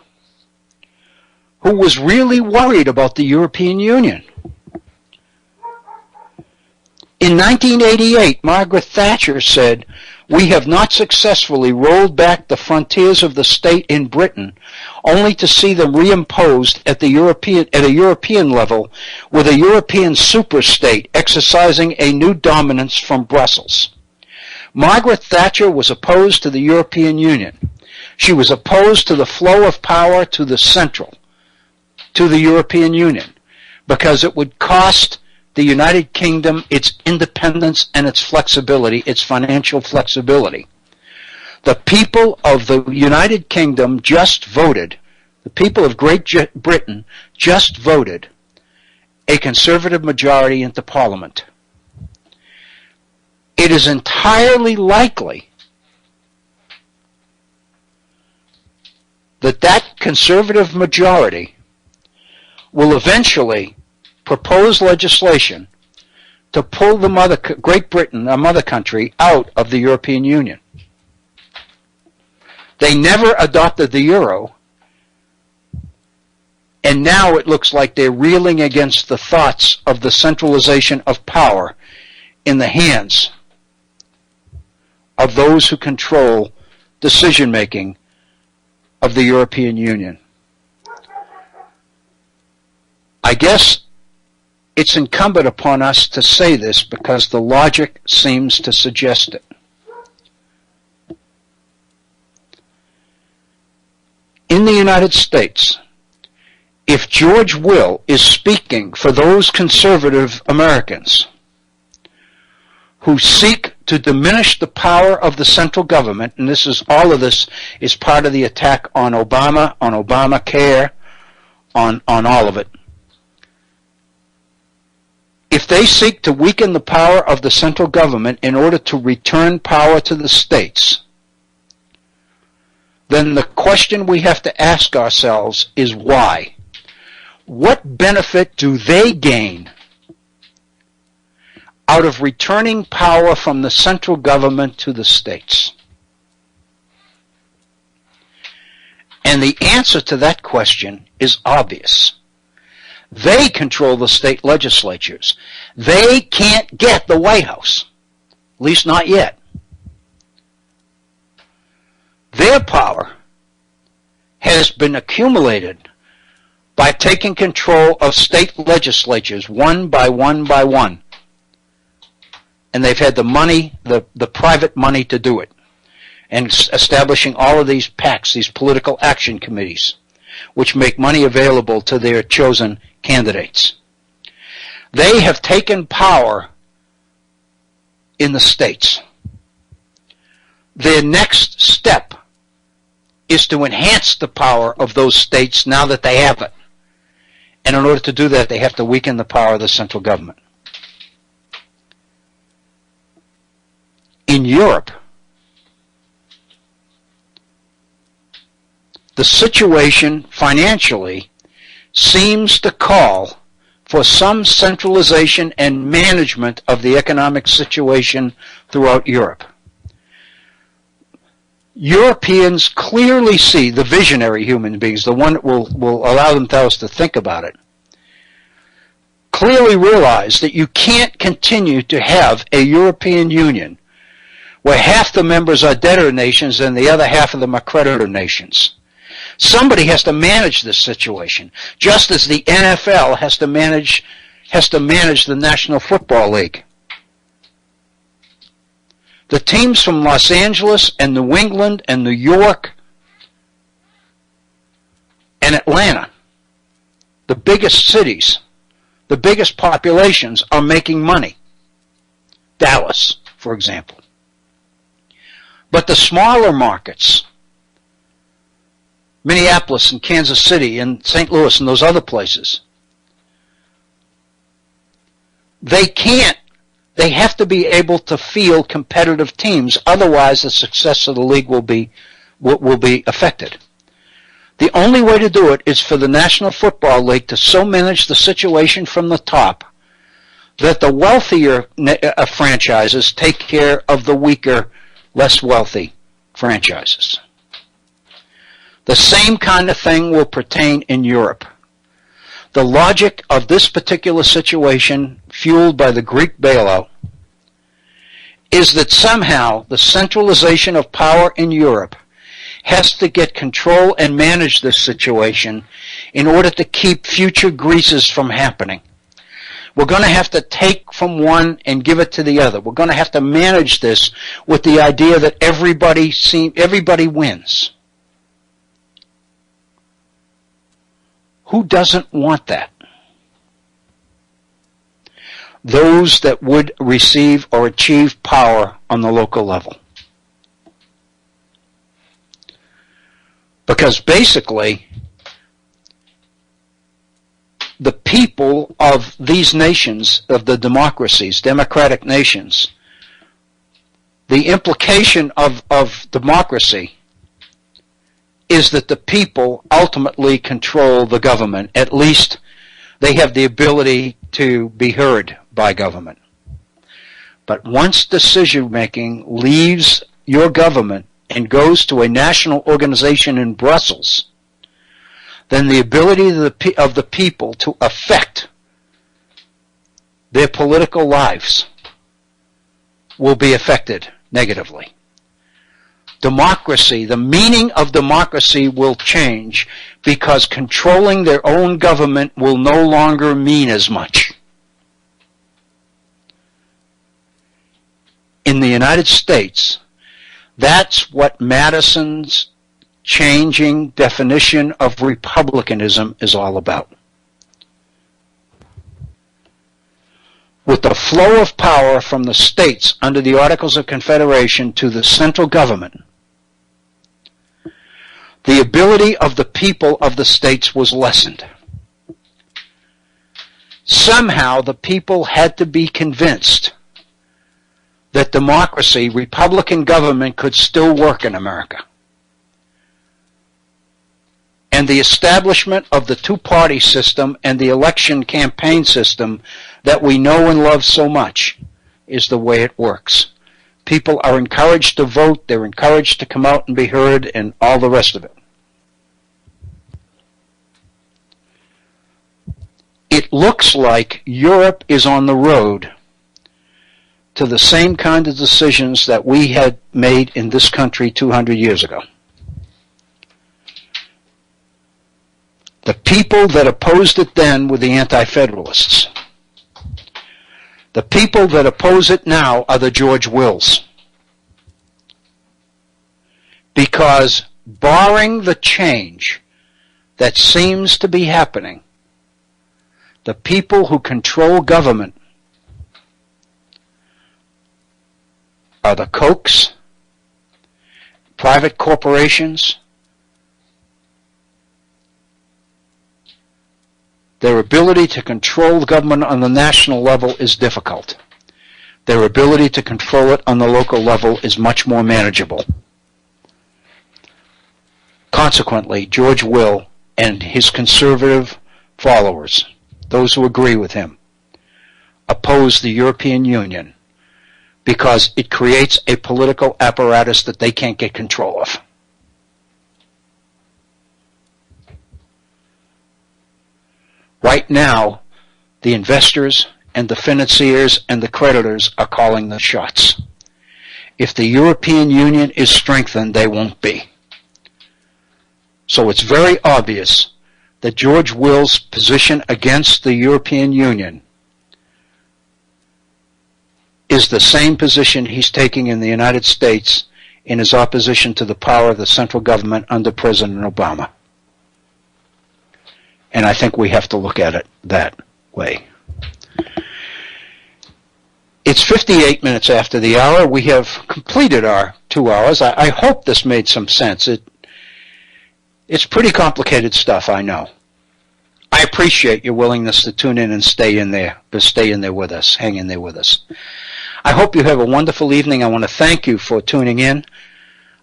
who was really worried about the European Union. In 1988, Margaret Thatcher said, "We have not successfully rolled back the frontiers of the state in Britain, only to see them reimposed at a European level with a European superstate exercising a new dominance from Brussels." Margaret Thatcher was opposed to the European Union. She was opposed to the flow of power to the central, to the European Union, because it would cost the United Kingdom its independence and its flexibility, its financial flexibility. The people of the United Kingdom just voted, the people of Great Britain just voted a conservative majority into Parliament. It is entirely likely that that conservative majority will eventually propose legislation to pull the Great Britain, a mother country, out of the European Union. They never adopted the euro, and now it looks like they're reeling against the thoughts of the centralization of power in the hands of those who control decision-making of the European Union. I guess it's incumbent upon us to say this because the logic seems to suggest it. In the United States, if George Will is speaking for those conservative Americans who seek to diminish the power of the central government, and all of this is part of the attack on Obama, on Obamacare, on all of it. If they seek to weaken the power of the central government in order to return power to the states, then the question we have to ask ourselves is why? What benefit do they gain out of returning power from the central government to the states? And the answer to that question is obvious. They control the state legislatures. They can't get the White House, at least not yet. Their power has been accumulated by taking control of state legislatures one by one by one. And they've had the money, the private money to do it. And establishing all of these PACs, these political action committees, which make money available to their chosen candidates. They have taken power in the states. Their next step is to enhance the power of those states now that they have it. And in order to do that, they have to weaken the power of the central government. In Europe, the situation financially seems to call for some centralization and management of the economic situation throughout Europe. Europeans clearly see, the visionary human beings, the one that will allow themselves to think about it, clearly realize that you can't continue to have a European Union where half the members are debtor nations and the other half of them are creditor nations. Somebody has to manage this situation, just as the NFL has to manage the National Football League. The teams from Los Angeles and New England and New York and Atlanta, the biggest cities, the biggest populations, are making money. Dallas, for example. But the smaller markets, Minneapolis and Kansas City and St. Louis and those other places, they have to be able to field competitive teams, otherwise the success of the league will be affected. The only way to do it is for the National Football League to so manage the situation from the top that the wealthier franchises take care of the weaker, less wealthy franchises. The same kind of thing will pertain in Europe. The logic of this particular situation, fueled by the Greek bailout, is that somehow the centralization of power in Europe has to get control and manage this situation in order to keep future Greases from happening. We're going to have to take from one and give it to the other. We're going to have to manage this with the idea that everybody wins. Who doesn't want that? Those that would receive or achieve power on the local level. Because basically, the people of these nations, of the democracies, democratic nations, the implication of democracy is that the people ultimately control the government. At least they have the ability to be heard by government. But once decision-making leaves your government and goes to a national organization in Brussels, then the ability of the people to affect their political lives will be affected negatively. Democracy, the meaning of democracy will change because controlling their own government will no longer mean as much. In the United States, that's what Madison's changing definition of republicanism is all about. With the flow of power from the states under the Articles of Confederation to the central government, the ability of the people of the states was lessened. Somehow the people had to be convinced that democracy, Republican government, could still work in America. And the establishment of the two-party system and the election campaign system that we know and love so much is the way it works. People are encouraged to vote, they're encouraged to come out and be heard, and all the rest of it. It looks like Europe is on the road to the same kind of decisions that we had made in this country 200 years ago. The people that opposed it then were the anti-federalists. The people that oppose it now are the George Wills. Because barring the change that seems to be happening, the people who control government are the Kochs, private corporations. Their ability to control the government on the national level is difficult. Their ability to control it on the local level is much more manageable. Consequently, George Will and his conservative followers those who agree with him, oppose the European Union because it creates a political apparatus that they can't get control of. Right now, the investors and the financiers and the creditors are calling the shots. If the European Union is strengthened, they won't be. So it's very obvious that George Will's position against the European Union is the same position he's taking in the United States in his opposition to the power of the central government under President Obama. And I think we have to look at it that way. It's 58 minutes after the hour. We have completed our 2 hours. I hope this made some sense. It's pretty complicated stuff, I know. I appreciate your willingness to tune in and stay in there with us, hang in there with us. I hope you have a wonderful evening. I want to thank you for tuning in.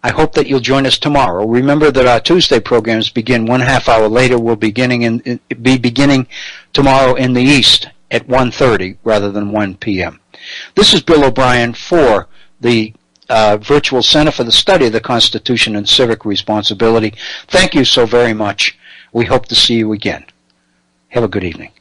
I hope that you'll join us tomorrow. Remember that our Tuesday programs begin 1/2 hour later. We'll be beginning tomorrow in the East at 1:30 rather than 1 p.m. This is Bill O'Brien for the Virtual Center for the Study of the Constitution and Civic Responsibility. Thank you so very much. We hope to see you again. Have a good evening.